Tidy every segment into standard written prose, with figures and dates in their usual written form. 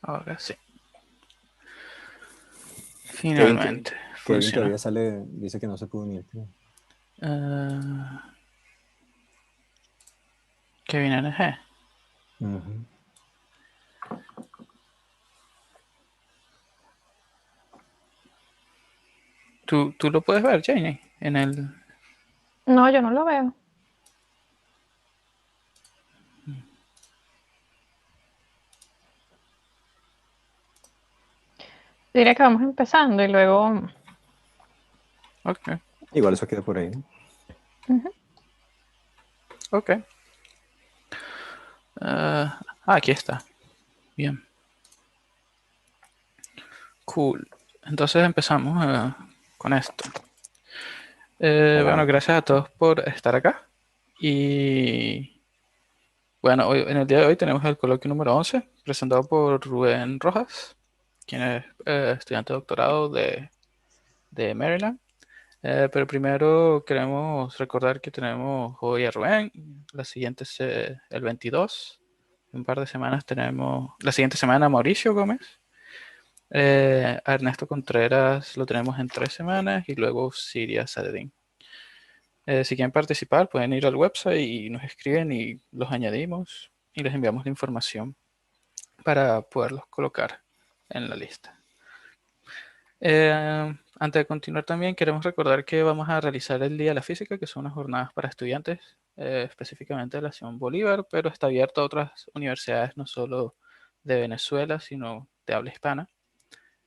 Ahora sí. Kevin, Finalmente Kevin funcionó. todavía sale, dice que no se pudo unir. Ah, Kevin NG. Ujú. ¿Tú lo puedes ver, Janie? En el... No, yo no lo veo. Diré que vamos empezando y luego... Ok, Igual eso queda por ahí, ¿no? Ujú. ok. Aquí está. Bien. Cool. Entonces empezamos con esto. Bueno, Hagamos. gracias a todos por estar acá. Y bueno, hoy, en el día de hoy tenemos el coloquio número 11 presentado por Rubén Rojas, quien es estudiante de doctorado de Maryland. Pero primero queremos recordar que tenemos hoy a Rubén, la siguiente es el 22, en un par de semanas tenemos, la siguiente semana a Mauricio Gómez, a Ernesto Contreras lo tenemos en 3 semanas y luego Siria Sadedin. Si quieren participar pueden ir al website y nos escriben y los añadimos y les enviamos la información para poderlos colocar en la lista. Antes de continuar también queremos recordar que vamos a realizar el Día de la Física, que son unas jornadas para estudiantes, específicamente de la Simón Bolívar, pero está abierto a otras universidades, no solo de Venezuela, sino de habla hispana,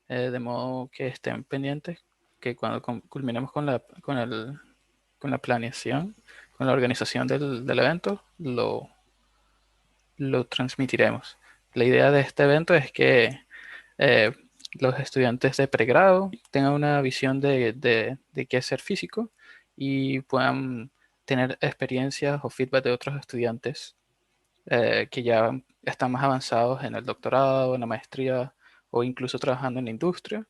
de modo que estén pendientes, que cuando culminemos con la planeación, con la organización del evento, lo transmitiremos. La idea de este evento es que eh, los estudiantes de pregrado tengan una visión de qué es ser físico y puedan tener experiencias o feedback de otros estudiantes que ya están más avanzados en el doctorado, en la maestría o incluso trabajando en la industria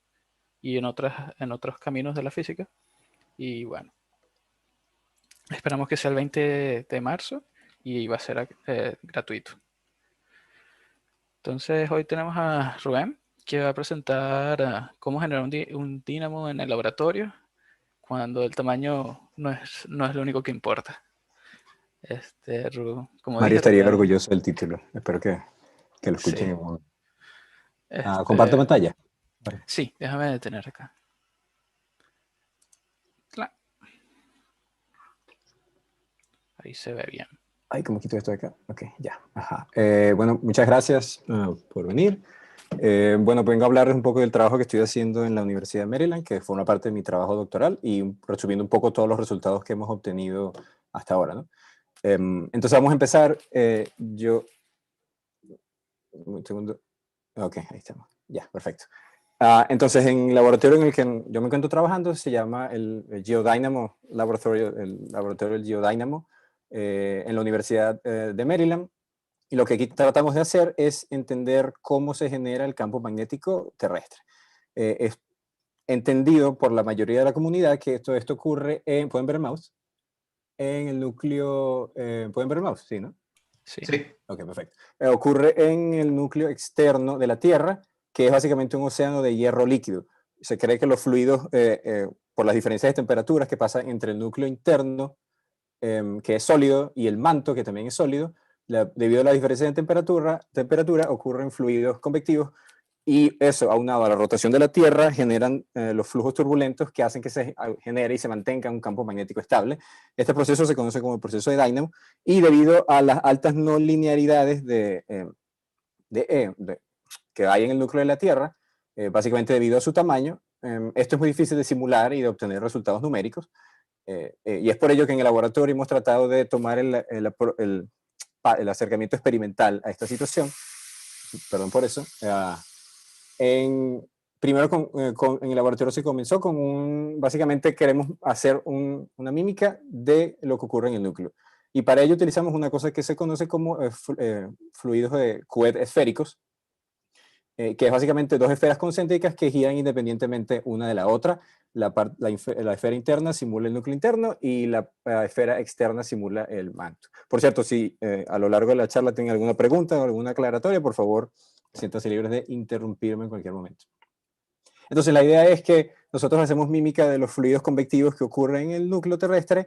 y en otros caminos de la física. Y bueno, esperamos que sea el 20 de marzo y va a ser gratuito. Entonces hoy tenemos a Rubén que va a presentar cómo generar un dínamo en el laboratorio cuando el tamaño no es lo único que importa. Como Mario dije, estaría orgulloso del título. Espero que lo escuchen sí, en un... comparto este, pantalla. Vale. sí, déjame detener acá. Ahí se ve bien. Ay, ¿cómo quito esto de acá? Ok, ya. Ajá. Bueno, muchas gracias por venir. Bueno, vengo a hablarles un poco del trabajo que estoy haciendo en la Universidad de Maryland, que forma parte de mi trabajo doctoral, y resumiendo un poco todos los resultados que hemos obtenido hasta ahora, ¿no? Entonces vamos a empezar. Un segundo. Ok, ahí estamos. Ya, perfecto. Entonces, en el laboratorio en el que yo me encuentro trabajando se llama el Geodynamo Laboratorio, el laboratorio del Geodynamo, en la Universidad de Maryland. Y lo que aquí tratamos de hacer es entender cómo se genera el campo magnético terrestre. Es entendido por la mayoría de la comunidad que todo esto ocurre en, ¿pueden ver el mouse? En el núcleo, ¿pueden ver el mouse? Sí, ¿no? Sí. Sí. Ok, perfecto. Ocurre en el núcleo externo de la Tierra, que es básicamente un océano de hierro líquido. Se cree que los fluidos, por las diferencias de temperaturas que pasan entre el núcleo interno, que es sólido, y el manto, que también es sólido, debido a la diferencia de temperatura, ocurren fluidos convectivos y eso, aunado a la rotación de la Tierra, generan los flujos turbulentos que hacen que se genere y se mantenga un campo magnético estable. Este proceso se conoce como el proceso de Dynamo y debido a las altas no linearidades que hay en el núcleo de la Tierra, básicamente debido a su tamaño, esto es muy difícil de simular y de obtener resultados numéricos. Y es por ello que en el laboratorio hemos tratado de tomar el acercamiento experimental a esta situación. Perdón por eso. En, primero en el laboratorio se comenzó con básicamente queremos hacer una mímica de lo que ocurre en el núcleo. Y para ello utilizamos una cosa que se conoce como fluidos de Couette esféricos, que es básicamente dos esferas concéntricas que giran independientemente una de la otra. La esfera interna simula el núcleo interno y la esfera externa simula el manto. Por cierto, si a lo largo de la charla tienen alguna pregunta o alguna aclaratoria, por favor, siéntanse libres de interrumpirme en cualquier momento. Entonces la idea es que nosotros hacemos mímica de los fluidos convectivos que ocurren en el núcleo terrestre,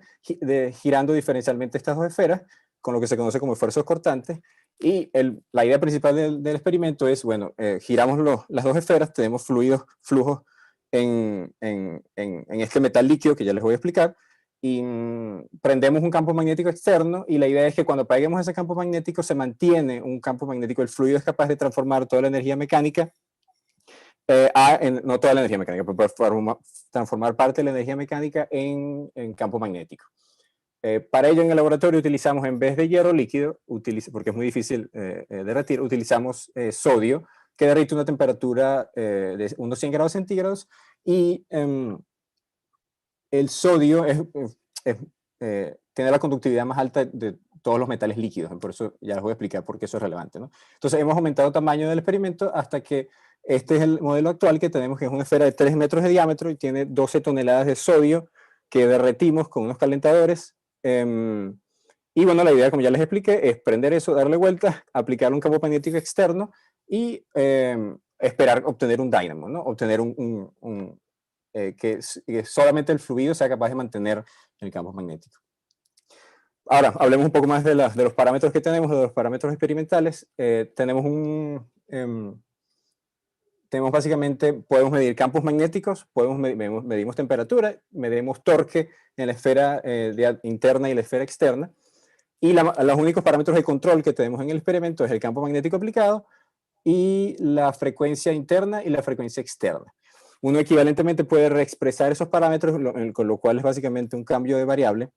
girando diferencialmente estas dos esferas, con lo que se conoce como esfuerzos cortantes, y la idea principal del experimento es, bueno, giramos las dos esferas, tenemos flujos en este metal líquido que ya les voy a explicar, y prendemos un campo magnético externo, y la idea es que cuando apaguemos ese campo magnético se mantiene un campo magnético, el fluido es capaz de transformar toda la energía mecánica, no toda la energía mecánica, pero transformar parte de la energía mecánica en campo magnético. Para ello en el laboratorio utilizamos, en vez de hierro líquido, porque es muy difícil derretir, utilizamos sodio, que derrite a una temperatura de unos 100 grados centígrados, y el sodio tiene la conductividad más alta de todos los metales líquidos, por eso ya les voy a explicar por qué eso es relevante, ¿no? Entonces hemos aumentado el tamaño del experimento hasta que este es el modelo actual que tenemos, que es una esfera de 3 metros de diámetro y tiene 12 toneladas de sodio que derretimos con unos calentadores. Y bueno, la idea, como ya les expliqué, es prender eso, darle vuelta, aplicar un campo magnético externo y esperar obtener un dynamo, ¿no? Obtener que solamente el fluido sea capaz de mantener el campo magnético. Ahora, hablemos un poco más de los parámetros que tenemos, de los parámetros experimentales. Tenemos básicamente, podemos medir campos magnéticos, medimos temperatura, medimos torque en la esfera interna y la esfera externa, y los únicos parámetros de control que tenemos en el experimento es el campo magnético aplicado y la frecuencia interna y la frecuencia externa. Uno equivalentemente puede reexpresar esos parámetros, con lo cual es básicamente un cambio de variable,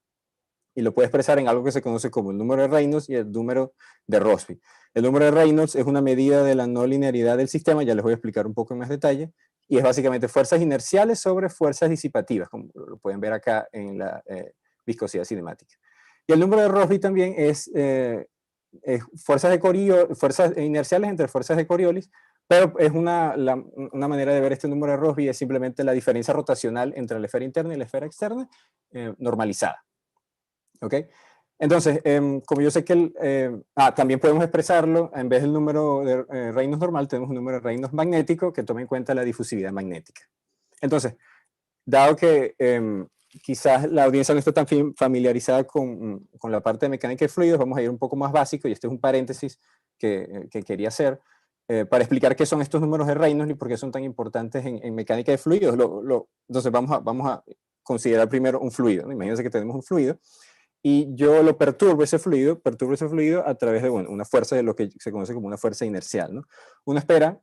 y lo puede expresar en algo que se conoce como el número de Reynolds y el número de Rossby. El número de Reynolds es una medida de la no linearidad del sistema, ya les voy a explicar un poco en más detalle, y es básicamente fuerzas inerciales sobre fuerzas disipativas, como lo pueden ver acá en la viscosidad cinemática. Y el número de Rossby también es fuerzas inerciales entre fuerzas de Coriolis, pero es una manera de ver este número de Rossby es simplemente la diferencia rotacional entre la esfera interna y la esfera externa normalizada. ¿Ok? Entonces, como yo sé que también podemos expresarlo, en vez del número de Reynolds normal, tenemos un número de Reynolds magnético que toma en cuenta la difusividad magnética. Entonces, dado que quizás la audiencia no está tan familiarizada con la parte de mecánica de fluidos, vamos a ir un poco más básico, y este es un paréntesis que quería hacer, para explicar qué son estos números de Reynolds y por qué son tan importantes en mecánica de fluidos. Entonces, vamos a considerar primero un fluido, ¿no? Imagínense que tenemos un fluido, y yo lo perturbo ese fluido a través de una fuerza, de lo que se conoce como una fuerza inercial, ¿no? Uno espera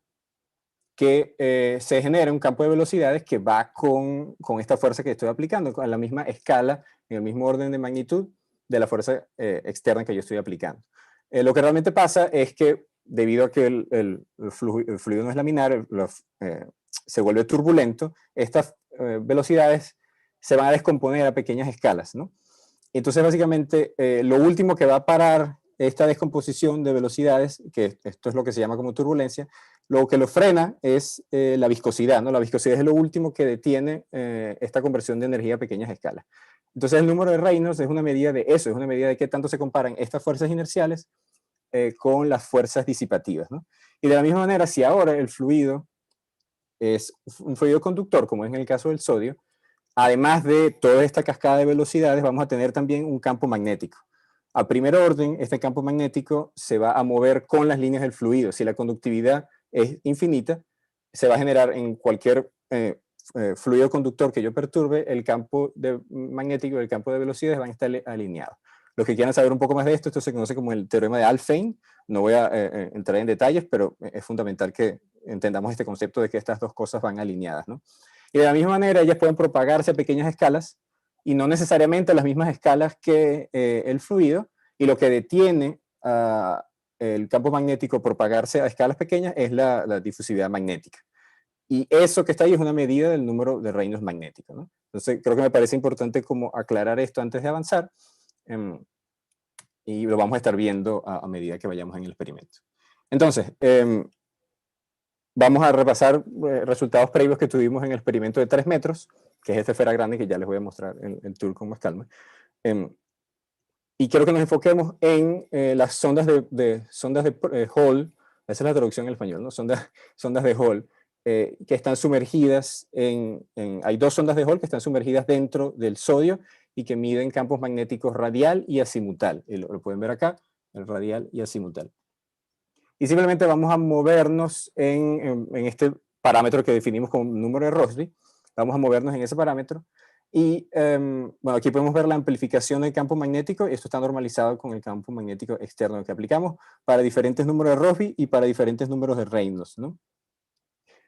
que se genere un campo de velocidades que va con esta fuerza que estoy aplicando, a la misma escala, en el mismo orden de magnitud de la fuerza externa que yo estoy aplicando. Lo que realmente pasa es que, debido a que el fluido no es laminar, se vuelve turbulento, estas velocidades se van a descomponer a pequeñas escalas, ¿no? Entonces, básicamente, lo último que va a parar esta descomposición de velocidades, que esto es lo que se llama como turbulencia, lo que lo frena es la viscosidad, ¿no? La viscosidad es lo último que detiene esta conversión de energía a pequeñas escalas. Entonces, el número de Reynolds es una medida de eso, es una medida de qué tanto se comparan estas fuerzas inerciales con las fuerzas disipativas, ¿no? Y de la misma manera, si ahora el fluido es un fluido conductor, como es en el caso del sodio, además de toda esta cascada de velocidades, vamos a tener también un campo magnético. A primer orden, este campo magnético se va a mover con las líneas del fluido. Si la conductividad es infinita, se va a generar en cualquier fluido conductor que yo perturbe, el campo magnético y el campo de velocidades van a estar alineados. Los que quieran saber un poco más de esto se conoce como el teorema de Alfvén. No voy a entrar en detalles, pero es fundamental que entendamos este concepto de que estas dos cosas van alineadas, ¿no? Y de la misma manera, ellas pueden propagarse a pequeñas escalas, y no necesariamente a las mismas escalas que el fluido, y lo que detiene el campo magnético propagarse a escalas pequeñas es la difusividad magnética. Y eso que está ahí es una medida del número de Reynolds magnético, ¿no? Entonces, creo que me parece importante como aclarar esto antes de avanzar, y lo vamos a estar viendo a medida que vayamos en el experimento. Entonces, vamos a repasar resultados previos que tuvimos en el experimento de 3 metros, que es esta esfera grande que ya les voy a mostrar el tour con más calma. Y quiero que nos enfoquemos en las sondas de Hall esa es la traducción en español, ¿no? Sondas de Hall, que están sumergidas hay 2 sondas de Hall que están sumergidas dentro del sodio y que miden campos magnéticos radial y azimutal. Y lo pueden ver acá, el radial y azimutal. Y simplemente vamos a movernos en este parámetro que definimos como número de Rossby. Vamos a movernos en ese parámetro. Y bueno, aquí podemos ver la amplificación del campo magnético. Esto está normalizado con el campo magnético externo que aplicamos para diferentes números de Rossby y para diferentes números de Reynolds, ¿no?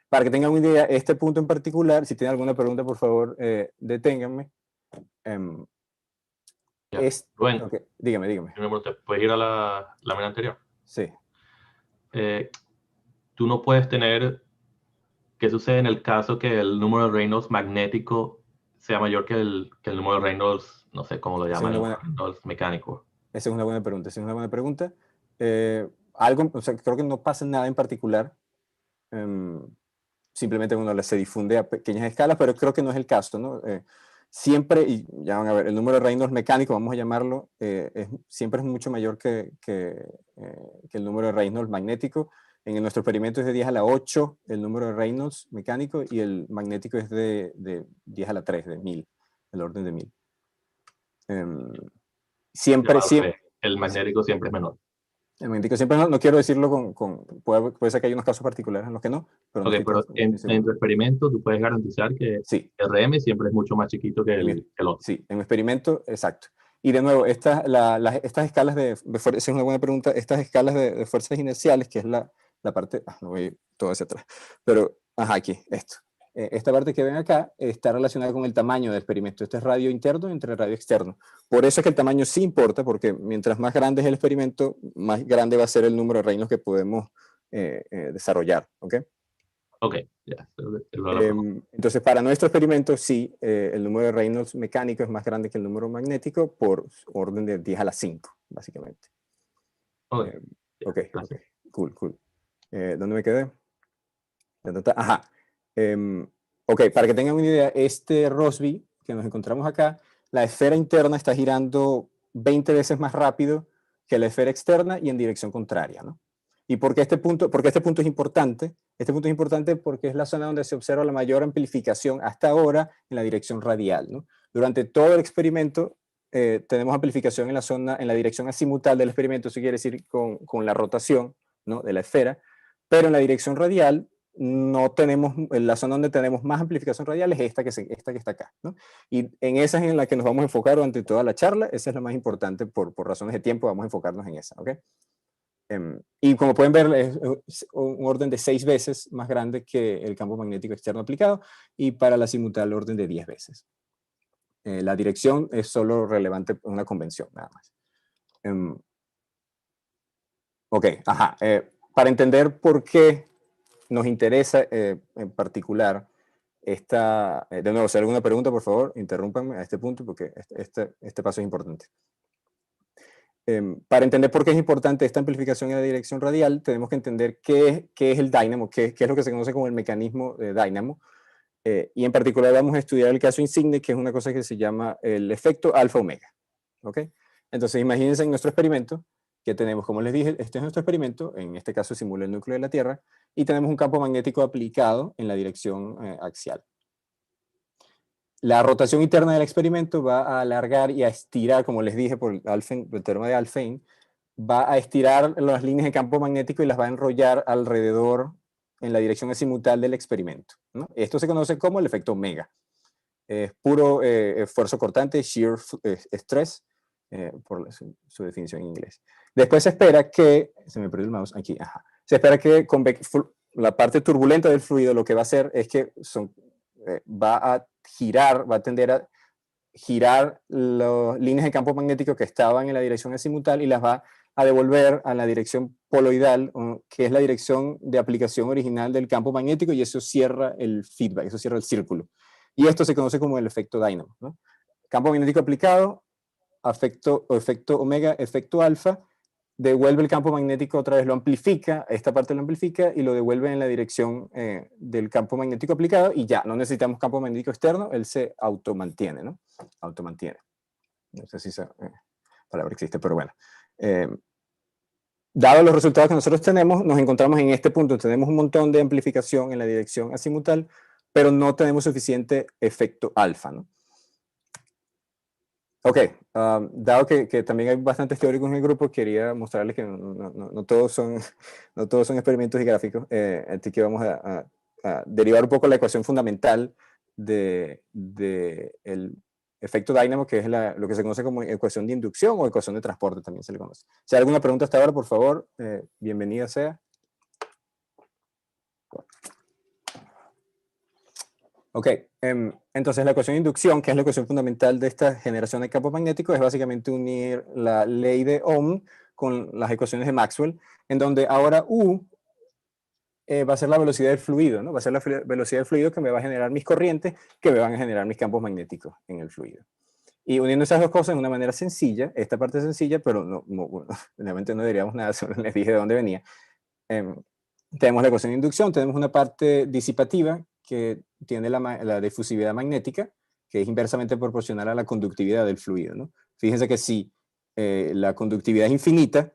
Para que tengan una idea, este punto en particular, si tienen alguna pregunta, por favor, deténganme. Rubén, Okay, dígame. ¿puedes ir a la lámina anterior? Sí. Tú no puedes tener... ¿Qué sucede en el caso que el número de Reynolds magnético sea mayor que el número de Reynolds, no sé cómo lo llaman, Reynolds mecánico? Esa es una buena pregunta. O sea, creo que no pasa nada en particular. Simplemente se difunde a pequeñas escalas, pero creo que no es el caso, ¿no? Siempre, y ya van a ver, el número de Reynolds mecánico, vamos a llamarlo, siempre es mucho mayor que el número de Reynolds magnético. En nuestro experimento es de 10 a la 8 el número de Reynolds mecánico y el magnético es de 10 a la 3, de 1000, el orden de 1000. Siempre. El magnético siempre es menor. El magnético siempre no quiero decirlo puede ser que hay unos casos particulares en los que no. Pero pero en tu experimento tú puedes garantizar que sí, RM siempre es mucho más chiquito que el otro. Sí, en mi experimento, exacto. Y de nuevo, estas escalas esa es una buena pregunta, estas escalas de fuerzas inerciales, que es la parte, no voy todo hacia atrás, pero, aquí, esto. Esta parte que ven acá está relacionada con el tamaño del experimento. Este es radio interno entre radio externo. Por eso es que el tamaño sí importa, porque mientras más grande es el experimento, más grande va a ser el número de Reynolds que podemos desarrollar, ¿ok? Ok, ya. Entonces, para nuestro experimento, sí, el número de Reynolds mecánico es más grande que el número magnético por orden de 10 a la 5, básicamente. Ok, cool. ¿Dónde me quedé? Ajá. Ok, para que tengan una idea, este Rossby que nos encontramos acá, la esfera interna está girando 20 veces más rápido que la esfera externa y en dirección contraria, ¿no? ¿Y por qué este punto es importante? Este punto es importante porque es la zona donde se observa la mayor amplificación hasta ahora en la dirección radial, ¿no? Durante todo el experimento tenemos amplificación en la dirección azimutal del experimento, eso quiere decir con la rotación, ¿no?, de la esfera, pero en la dirección radial no tenemos, la zona donde tenemos más amplificación radial es esta que está acá, ¿no? Y en esa es en la que nos vamos a enfocar durante toda la charla. Esa es la más importante por razones de tiempo, vamos a enfocarnos en esa, ¿ok? Y como pueden ver, es un orden de 6 veces más grande que el campo magnético externo aplicado, y para la azimutal orden de 10 veces. La dirección es solo relevante por una convención, nada más. Ok, para entender por qué nos interesa en particular de nuevo, si hay alguna pregunta, por favor, interrúmpanme a este punto porque este paso es importante. Para entender por qué es importante esta amplificación en la dirección radial, tenemos que entender qué es el dínamo, qué es lo que se conoce como el mecanismo de dínamo, y en particular vamos a estudiar el caso insigne, que es una cosa que se llama el efecto alfa-omega. ¿Ok? Entonces imagínense en nuestro experimento que tenemos, como les dije, este es nuestro experimento, en este caso simula el núcleo de la Tierra, y tenemos un campo magnético aplicado en la dirección axial. La rotación interna del experimento va a alargar y a estirar, como les dije por el teorema de Alfvén, va a estirar las líneas de campo magnético y las va a enrollar alrededor en la dirección azimutal del experimento, ¿no? Esto se conoce como el efecto omega. Es puro esfuerzo cortante, shear stress, por su definición en inglés. Después se espera que, se me perdió el mouse, aquí, se espera que la parte turbulenta del fluido lo que va a hacer es que va a tender a girar las líneas de campo magnético que estaban en la dirección azimutal y las va a devolver a la dirección poloidal, que es la dirección de aplicación original del campo magnético, y eso cierra el feedback, eso cierra el círculo. Y esto se conoce como el efecto dínamo, ¿no? Campo magnético aplicado, efecto omega, efecto alfa, devuelve el campo magnético otra vez, lo amplifica, esta parte lo amplifica y lo devuelve en la dirección del campo magnético aplicado, y ya, no necesitamos campo magnético externo, él se automantiene, ¿no? Automantiene. No sé si esa palabra existe, pero bueno. Dado los resultados que nosotros tenemos, nos encontramos en este punto. Tenemos un montón de amplificación en la dirección azimutal, pero no tenemos suficiente efecto alfa, ¿no? Ok, dado que también hay bastantes teóricos en el grupo, quería mostrarles que no todos son experimentos y gráficos. Así que vamos a derivar un poco la ecuación fundamental del efecto dínamo, que es lo que se conoce como ecuación de inducción o ecuación de transporte, también se le conoce. Si hay alguna pregunta hasta ahora, por favor, bienvenida sea. Ok, entonces la ecuación de inducción, que es la ecuación fundamental de esta generación de campo magnético, es básicamente unir la ley de Ohm con las ecuaciones de Maxwell, en donde ahora U va a ser la velocidad del fluido, ¿no? Va a ser la velocidad del fluido que me va a generar mis corrientes, que me van a generar mis campos magnéticos en el fluido. Y uniendo esas dos cosas de una manera sencilla, esta parte es sencilla, pero bueno, realmente no diríamos nada, solo les dije de dónde venía. Tenemos la ecuación de inducción, tenemos una parte disipativa que tiene la difusividad magnética, que es inversamente proporcional a la conductividad del fluido, ¿no? Fíjense que si la conductividad es infinita,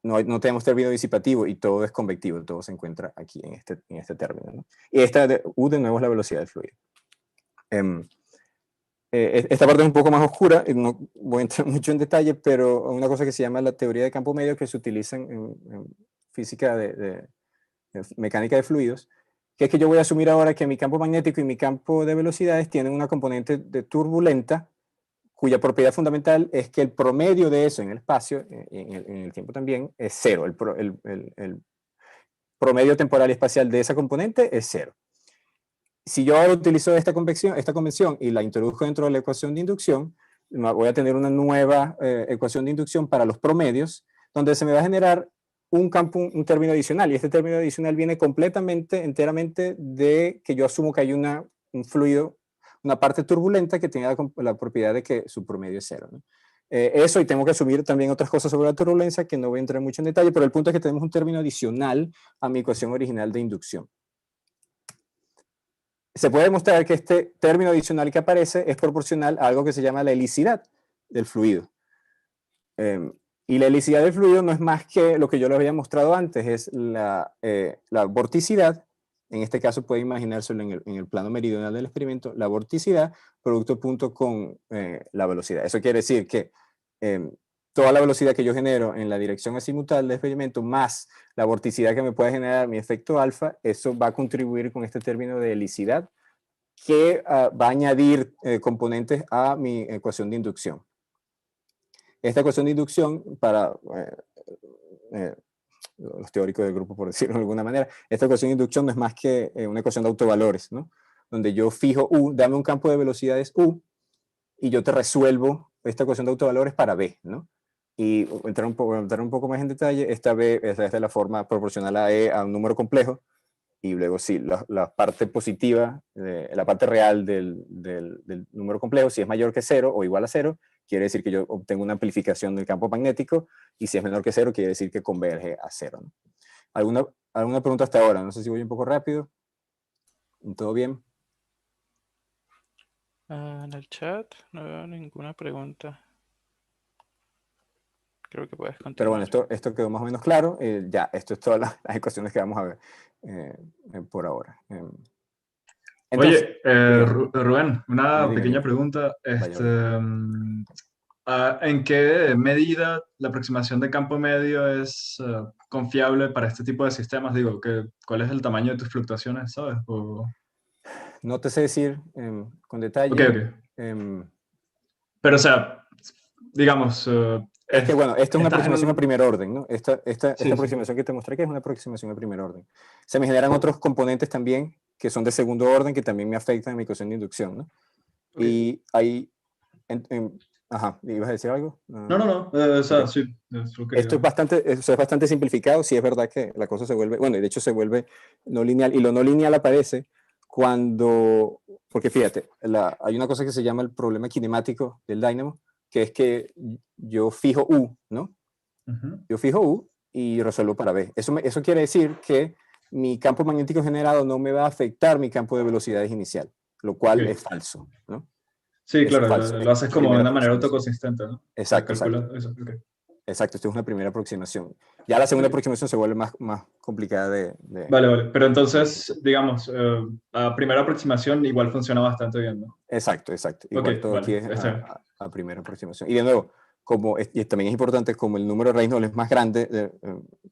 no tenemos término disipativo y todo es convectivo, todo se encuentra aquí en este término, ¿no? Y esta U de nuevo es la velocidad del fluido. Esta parte es un poco más oscura, y no voy a entrar mucho en detalle, pero una cosa que se llama la teoría de campo medio, que se utiliza en física de mecánica de fluidos, que es que yo voy a asumir ahora que mi campo magnético y mi campo de velocidades tienen una componente de turbulenta, cuya propiedad fundamental es que el promedio de eso en el espacio, en el tiempo también, es cero. El promedio temporal y espacial de esa componente es cero. Si yo ahora utilizo esta convención y la introduzco dentro de la ecuación de inducción, voy a tener una nueva ecuación de inducción para los promedios, donde se me va a generar un término adicional, y este término adicional viene enteramente de que yo asumo que hay un fluido, una parte turbulenta que tenga la propiedad de que su promedio es cero, ¿no? Eso, y tengo que asumir también otras cosas sobre la turbulencia que no voy a entrar mucho en detalle, pero el punto es que tenemos un término adicional a mi ecuación original de inducción. Se puede demostrar que este término adicional que aparece es proporcional a algo que se llama la helicidad del fluido. Y la helicidad del fluido no es más que lo que yo les había mostrado antes, es la vorticidad. En este caso puede imaginárselo en el plano meridional del experimento, la vorticidad, producto punto con la velocidad. Eso quiere decir que toda la velocidad que yo genero en la dirección azimutal del experimento, más la vorticidad que me puede generar mi efecto alfa, eso va a contribuir con este término de helicidad, que va a añadir componentes a mi ecuación de inducción. Esta ecuación de inducción, para los teóricos del grupo, por decirlo de alguna manera, esta ecuación de inducción no es más que una ecuación de autovalores, ¿no? Donde yo fijo U, dame un campo de velocidades U, y yo te resuelvo esta ecuación de autovalores para B, ¿no? Y entrar un poco más en detalle, esta B es de la forma proporcional a E a un número complejo, y luego sí, la parte positiva, la parte real del número complejo, si es mayor que 0 o igual a 0, quiere decir que yo obtengo una amplificación del campo magnético, y si es menor que 0, quiere decir que converge a 0, ¿no? ¿Alguna pregunta hasta ahora? No sé si voy un poco rápido. ¿Todo bien? En el chat no veo ninguna pregunta. Creo que puedes continuar. Pero bueno, esto quedó más o menos claro. Ya, esto es todas las ecuaciones que vamos a ver por ahora. Entonces, oye, Rubén, una pequeña pregunta. ¿En qué medida la aproximación de campo medio es confiable para este tipo de sistemas? Digo, ¿cuál es el tamaño de tus fluctuaciones, sabes? No te sé decir con detalle. Ok. Pero, o sea, digamos... es que, bueno, esto es una aproximación a primer orden, ¿no? Esta Sí, aproximación que te mostré, que es una aproximación a primer orden. Se me generan otros componentes también que son de segundo orden, que también me afectan en mi ecuación de inducción, ¿no? Okay. Y ahí... Ajá, ¿ibas a decir algo? No. O sea, okay. Sí. Esto es bastante simplificado. Sí es verdad que la cosa se vuelve... Bueno, y de hecho se vuelve no lineal. Y lo no lineal aparece cuando... Porque fíjate, hay una cosa que se llama el problema kinemático del dínamo, que es que yo fijo U, ¿no? Yo fijo U y resuelvo para B. Eso quiere decir que mi campo magnético generado no me va a afectar mi campo de velocidades inicial, lo cual es falso, ¿no? Sí, claro, lo haces como de una manera autoconsistente, ¿no? Exacto. Eso, okay. Exacto, esto es una primera aproximación. Ya la segunda aproximación se vuelve más complicada Vale. Pero entonces, digamos, a primera aproximación igual funciona bastante bien, ¿no? Exacto. Igual todo aquí es a primera aproximación. Y de nuevo, y también es importante, como el número de Reynolds es más grande,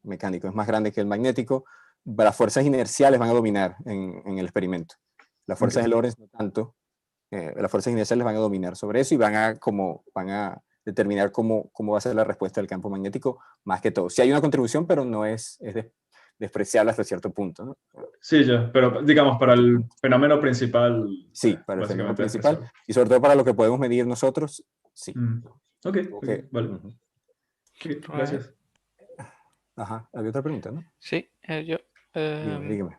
mecánico es más grande que el magnético, las fuerzas inerciales van a dominar en el experimento. Las fuerzas de Lorentz no tanto. Las fuerzas inerciales van a dominar sobre eso y van a determinar cómo va a ser la respuesta del campo magnético, más que todo. Sí hay una contribución, pero no es despreciable hasta cierto punto, ¿no? Sí, ya, pero digamos, para el fenómeno principal. Sí, para el fenómeno principal, y sobre todo para lo que podemos medir nosotros, sí. Ok, vale. Okay, gracias. Ajá, había otra pregunta, ¿no? Sí, yo... dígame.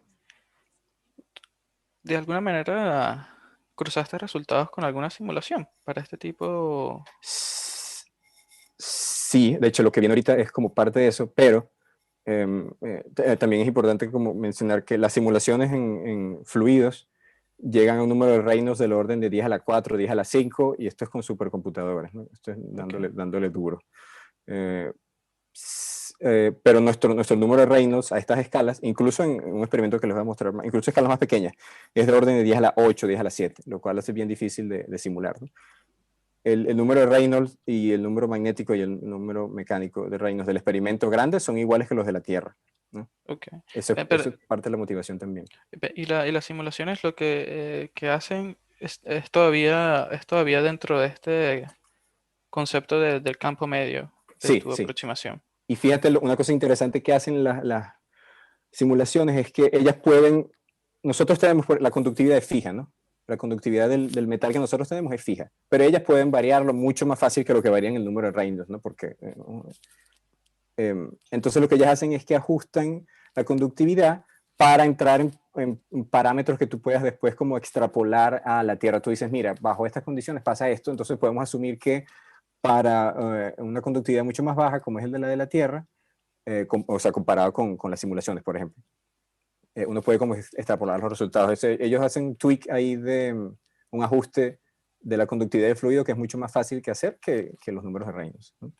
¿De alguna manera cruzaste resultados con alguna simulación para este tipo? Sí, de hecho lo que viene ahorita es como parte de eso, pero también es importante como mencionar que las simulaciones en fluidos llegan a un número de Reynolds del orden de 10 a la 4, 10 a la 5, y esto es con supercomputadores, ¿no? Esto es dándole duro. Pero nuestro número de Reynolds a estas escalas, incluso en un experimento que les voy a mostrar, incluso escalas más pequeñas, es del orden de 10 a la 8, 10 a la 7, lo cual hace bien difícil de simular, ¿no? El número de Reynolds y el número magnético y el número mecánico de Reynolds del experimento grande son iguales que los de la Tierra, ¿no? Okay. Eso es parte de la motivación también. Y las simulaciones lo que hacen es todavía dentro de este concepto del campo medio de tu aproximación. Y fíjate, una cosa interesante que hacen las simulaciones es que ellas nosotros tenemos la conductividad es fija, ¿no? La conductividad del metal que nosotros tenemos es fija, pero ellas pueden variarlo mucho más fácil que lo que varían el número de Reynolds, ¿no? Porque entonces lo que ellas hacen es que ajustan la conductividad para entrar en parámetros que tú puedas después como extrapolar a la Tierra. Tú dices, mira, bajo estas condiciones pasa esto, entonces podemos asumir que para una conductividad mucho más baja, como es el de la Tierra, o sea, comparado con las simulaciones, por ejemplo, uno puede como extrapolar los resultados. Ellos hacen un tweak ahí de un ajuste de la conductividad del fluido que es mucho más fácil que hacer que los números de Reynolds, ¿no?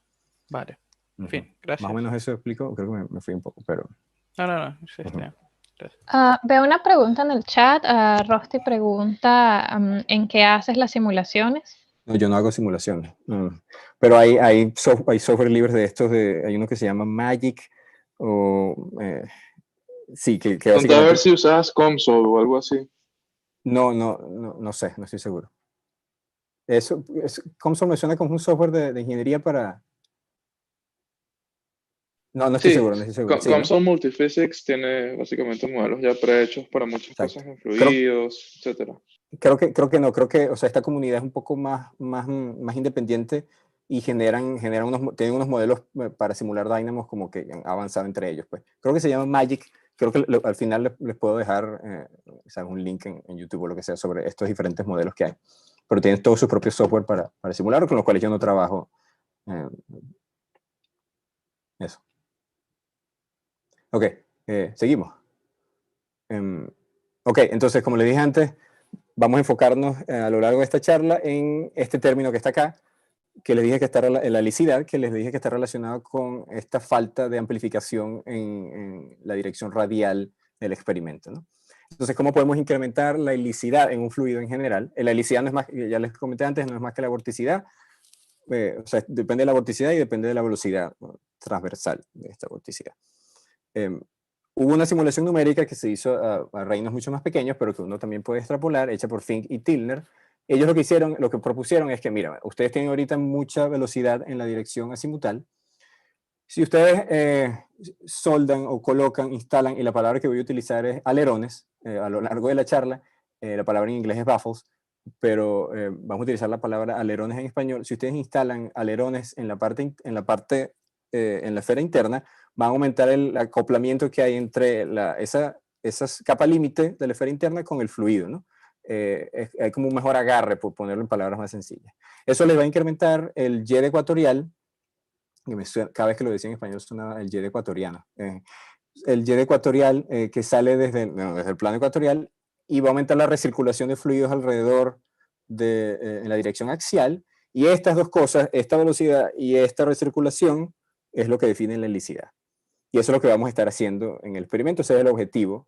Vale. En fin, gracias. Más o menos eso explico. Creo que me fui un poco, pero... No. Sí, veo una pregunta en el chat. Rusty pregunta, ¿en qué haces las simulaciones? No, yo no hago simulaciones. Pero hay software libres de estos. Hay uno que se llama Magic. Sí, que básicamente... a ver si usas COMSOL o algo así. No sé, no estoy seguro. COMSOL me suena como un software de ingeniería para... No estoy seguro. COMSOL Multiphysics tiene básicamente modelos ya prehechos para muchas cosas en fluidos, etc. Creo que no, o sea, esta comunidad es un poco más independiente y tienen unos modelos para simular dynamos como que han avanzado entre ellos, pues. Creo que se llama Magic. Creo que al final les puedo dejar un link en YouTube o lo que sea sobre estos diferentes modelos que hay. Pero tienen todos sus propios software para simular, con los cuales yo no trabajo. Eso. Ok, seguimos. Ok, entonces, como les dije antes, vamos a enfocarnos a lo largo de esta charla en este término que está acá, que les dije que está en la helicidad, que les dije que está relacionado con esta falta de amplificación en la dirección radial del experimento, ¿no? Entonces, ¿cómo podemos incrementar la helicidad en un fluido en general? La helicidad no es más, ya les comenté antes, no es más que la vorticidad. O sea, depende de la vorticidad y depende de la velocidad transversal de esta vorticidad. Hubo una simulación numérica que se hizo a reinos mucho más pequeños, pero que uno también puede extrapolar, hecha por Fink y Tilner. Ellos lo que propusieron es que, mira, ustedes tienen ahorita mucha velocidad en la dirección azimutal. Si ustedes soldan o instalan, y la palabra que voy a utilizar es alerones, a lo largo de la charla, la palabra en inglés es baffles, pero vamos a utilizar la palabra alerones en español. Si ustedes instalan alerones en la esfera interna, van a aumentar el acoplamiento que hay entre esa capa límite de la esfera interna con el fluido, ¿no? Hay como un mejor agarre, por ponerlo en palabras más sencillas. Eso les va a incrementar el Y ecuatorial, cada vez que lo decía en español sonaba el Y ecuatoriano. El Y ecuatorial que sale desde el plano ecuatorial y va a aumentar la recirculación de fluidos alrededor en la dirección axial, y estas dos cosas, esta velocidad y esta recirculación, es lo que define la helicidad. Y eso es lo que vamos a estar haciendo en el experimento, ese es el objetivo.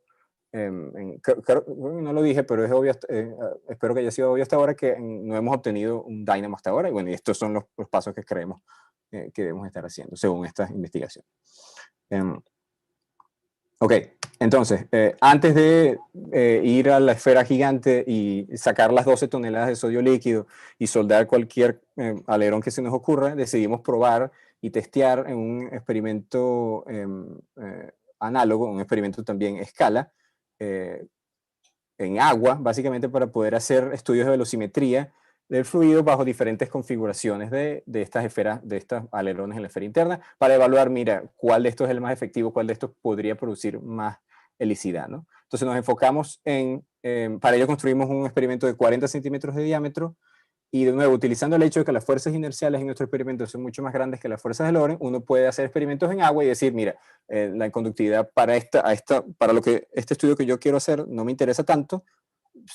No lo dije, pero es obvio, espero que haya sido obvio hasta ahora que no hemos obtenido un dynamo hasta ahora, y bueno, y estos son los pasos que creemos que debemos estar haciendo según esta investigación. Ok, entonces, antes de ir a la esfera gigante y sacar las 12 toneladas de sodio líquido y soldar cualquier alerón que se nos ocurra, decidimos probar y testear en un experimento análogo, un experimento también escala, en agua, básicamente para poder hacer estudios de velocimetría del fluido bajo diferentes configuraciones de estas esferas, de estos alerones en la esfera interna, para evaluar, mira, cuál de estos es el más efectivo, cuál de estos podría producir más helicidad, ¿no? Entonces nos enfocamos para ello construimos un experimento de 40 centímetros de diámetro, y de nuevo, utilizando el hecho de que las fuerzas inerciales en nuestro experimento son mucho más grandes que las fuerzas de Lorentz, uno puede hacer experimentos en agua y decir, mira, la conductividad para este estudio que yo quiero hacer no me interesa tanto,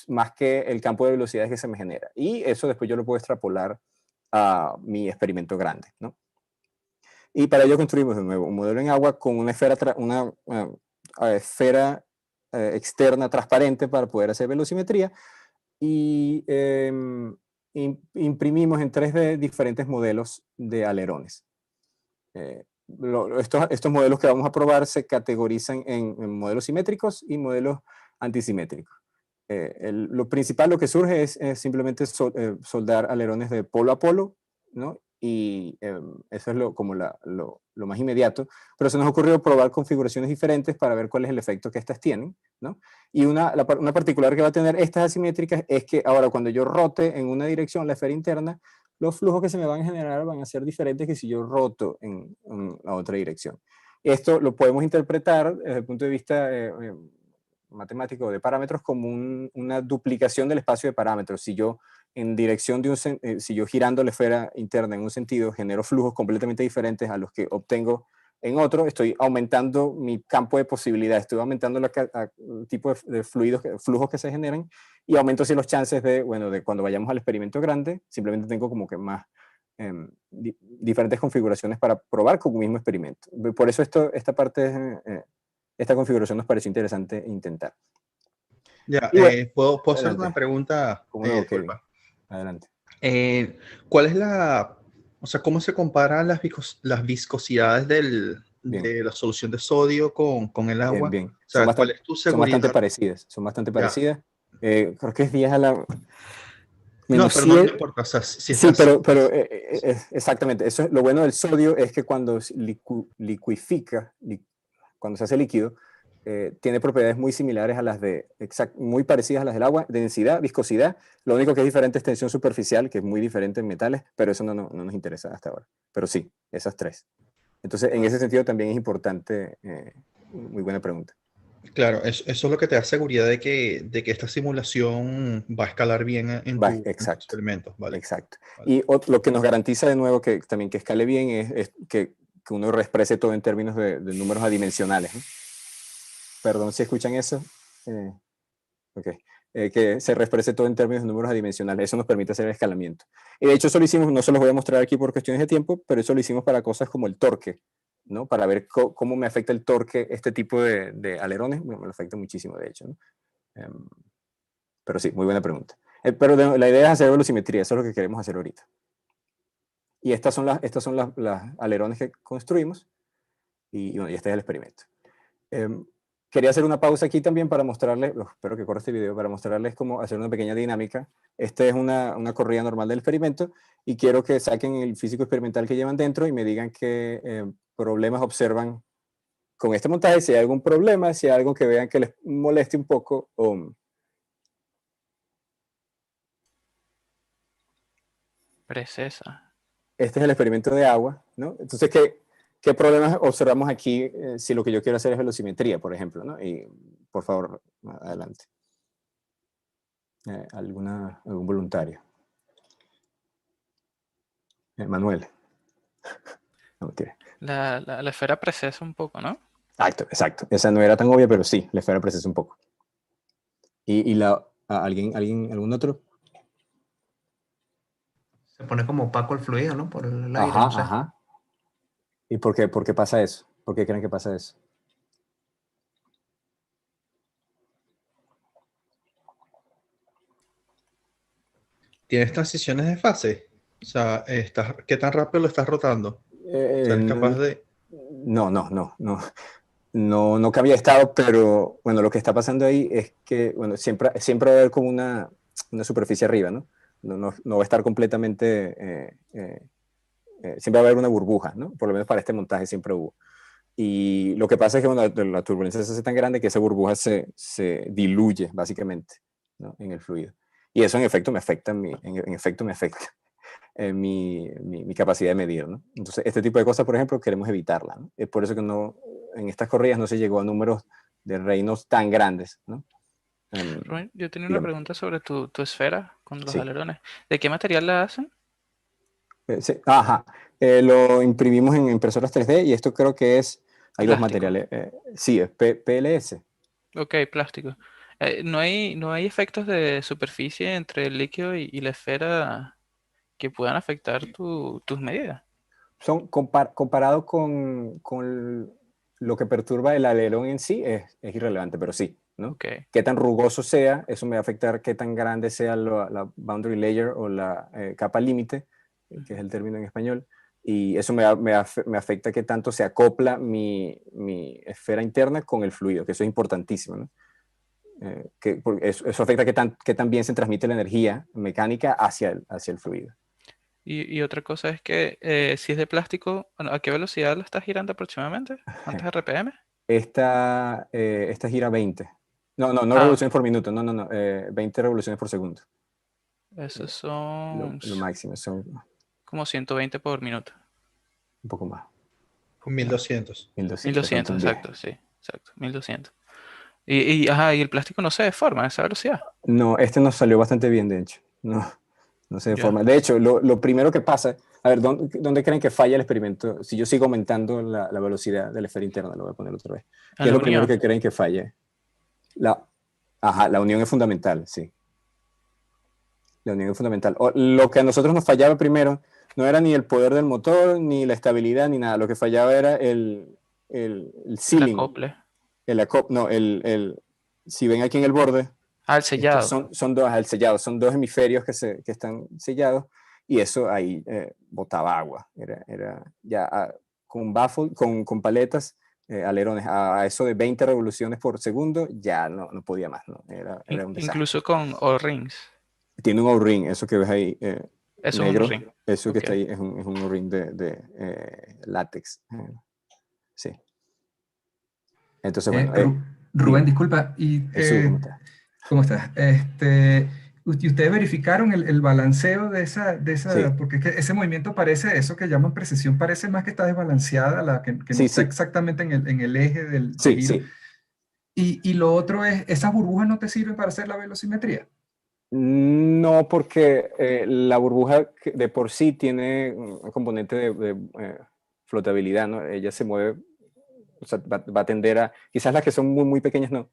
más que el campo de velocidades que se me genera. Y eso después yo lo puedo extrapolar a mi experimento grande, ¿no? Y para ello construimos de nuevo un modelo en agua con una esfera externa transparente para poder hacer velocimetría, y imprimimos en 3D diferentes modelos de alerones. Estos modelos que vamos a probar se categorizan en modelos simétricos y modelos antisimétricos. Lo principal, lo que surge es simplemente soldar alerones de polo a polo, ¿no? Y eso es como lo más inmediato, pero se nos ocurrió probar configuraciones diferentes para ver cuál es el efecto que estas tienen, ¿no? Y una particular que va a tener estas asimétricas es que ahora cuando yo rote en una dirección la esfera interna, los flujos que se me van a generar van a ser diferentes que si yo roto en la otra dirección. Esto lo podemos interpretar desde el punto de vista matemático de parámetros como una duplicación del espacio de parámetros. Si yo en dirección de si yo girando la esfera interna en un sentido genero flujos completamente diferentes a los que obtengo en otro, estoy aumentando mi campo de posibilidades, estoy aumentando el tipo de flujos que se generan, y aumento así los chances de cuando vayamos al experimento grande, simplemente tengo como que más diferentes configuraciones para probar con un mismo experimento. Por eso esta configuración nos pareció interesante intentar. Ya, ¿puedo hacer una pregunta? ¿Cómo no, Kevin? Adelante. ¿Cuál es cómo se comparan las viscosidades de la solución de sodio con el agua? Bien. O sea, ¿cuál es tu seguridad? Son bastante parecidas. Creo que es 10 a la... No, pero no importa. O sea, pero exactamente. Eso, lo bueno del sodio es que cuando licuifica, cuando se hace líquido, tiene propiedades muy similares a las muy parecidas a las del agua: densidad, viscosidad. Lo único que es diferente es tensión superficial, que es muy diferente en metales, pero eso no nos interesa hasta ahora. Pero sí, esas tres. Entonces, en ese sentido también es importante. Muy buena pregunta. Claro, eso es lo que te da seguridad de que esta simulación va a escalar bien en tus experimentos. ¿Vale? Exacto. Vale. Y lo que nos garantiza de nuevo que escale bien es que uno exprese todo en términos de números adimensionales, ¿no? Perdón si escuchan eso. Que se exprese todo en términos de números adimensionales. Eso nos permite hacer el escalamiento. Y de hecho eso lo hicimos, no se los voy a mostrar aquí por cuestiones de tiempo, pero eso lo hicimos para cosas como el torque, ¿no? Para ver cómo me afecta el torque este tipo de alerones. Bueno, me lo afecta muchísimo, de hecho, ¿no? Pero sí, muy buena pregunta. Pero la idea es hacer velocimetría, eso es lo que queremos hacer ahorita. Y estas son las alerones que construimos, y este es el experimento. Quería hacer una pausa aquí también para mostrarles, espero que corra este video, para mostrarles cómo hacer una pequeña dinámica. Esta es una corrida normal del experimento, y quiero que saquen el físico experimental que llevan dentro y me digan qué problemas observan con este montaje, si hay algún problema, si hay algo que vean que les moleste un poco. Precesa. Este es el experimento de agua, ¿no? Entonces, ¿qué problemas observamos aquí si lo que yo quiero hacer es velocimetría, por ejemplo, ¿no? Y por favor, adelante. ¿Algún voluntario? Manuel. No, la esfera precesa un poco, ¿no? Exacto. Esa no era tan obvia, pero sí, la esfera precesa un poco. ¿Y algún otro? Se pone como opaco el fluido, ¿no? Por el aire, no sé. Ajá. ¿Y por qué pasa eso? ¿Por qué creen que pasa eso? ¿Tienes transiciones de fase? O sea, ¿qué tan rápido lo estás rotando? O sea, ¿eres capaz de...? No cambia de estado, pero bueno, lo que está pasando ahí es que bueno, siempre va a haber como una superficie arriba, ¿no? No va a estar completamente... siempre va a haber una burbuja, ¿no? Por lo menos para este montaje siempre hubo. Y lo que pasa es que bueno, la turbulencia se hace tan grande que esa burbuja se diluye básicamente, ¿no? En el fluido. Y eso en efecto me afecta, mi capacidad de medir, ¿no? Entonces, este tipo de cosas, por ejemplo, queremos evitarla, ¿no? Es por eso que en estas corridas no se llegó a números de Reynolds tan grandes, ¿no? Rubén, yo tenía una pregunta sobre tu esfera con los alerones. ¿De qué material la hacen? Sí, ajá. Lo imprimimos en impresoras 3D y esto creo que es... Hay dos materiales. Sí, es PLS. Ok, plástico. ¿No hay efectos de superficie entre el líquido y la esfera que puedan afectar tus medidas? Son comparado con lo que perturba el alerón en sí, es irrelevante, pero sí, ¿no? Okay. Qué tan rugoso sea, eso me va a afectar qué tan grande sea la boundary layer o la capa límite, que es el término en español, y eso me afecta qué tanto se acopla mi esfera interna con el fluido, que eso es importantísimo, ¿no? Eso afecta qué tan bien se transmite la energía mecánica hacia el fluido. Y otra cosa es que si es de plástico, bueno, ¿a qué velocidad lo estás girando aproximadamente? ¿Cuántos RPM? Esta gira 20. No revoluciones por minuto, 20 revoluciones por segundo. Esos son... Lo máximo, son... Como 120 por minuto. Un poco más. 1200. 1200, exacto, sí, exacto, 1200. Y el plástico no se deforma a esa velocidad. No, este nos salió bastante bien, de hecho. No se deforma. De hecho, lo primero que pasa... A ver, ¿dónde creen que falla el experimento? Si yo sigo aumentando la velocidad de la esfera interna, lo voy a poner otra vez. ¿Qué es lo primero que creen que falle? La unión es fundamental, sí. La unión es fundamental. Lo que a nosotros nos fallaba primero no era ni el poder del motor, ni la estabilidad, ni nada. Lo que fallaba era el sealing. El acople. Si ven aquí en el borde. El sellado. Son dos, el sellado. Son dos hemisferios que están sellados. Y eso ahí botaba agua. Era ya con baffle, con paletas, alerones, a eso de 20 revoluciones por segundo, ya no podía más. ¿No? Era un desastre. Incluso con O-rings. Tiene un O-ring, eso que ves ahí negro, es un ring. Eso que está ahí es un O-ring de látex. Sí. Entonces, bueno. Rubén, disculpa. ¿Cómo estás? ¿Y ustedes verificaron el balanceo de esa sí. Porque es que ese movimiento parece, eso que llaman precesión, parece más que está desbalanceada, que no está exactamente en el eje del giro. Sí. Y lo otro es, ¿esas burbujas no te sirven para hacer la velocimetría? No, porque la burbuja de por sí tiene un componente de flotabilidad, ¿no? Ella se mueve, o sea, va a tender a, quizás las que son muy, muy pequeñas no,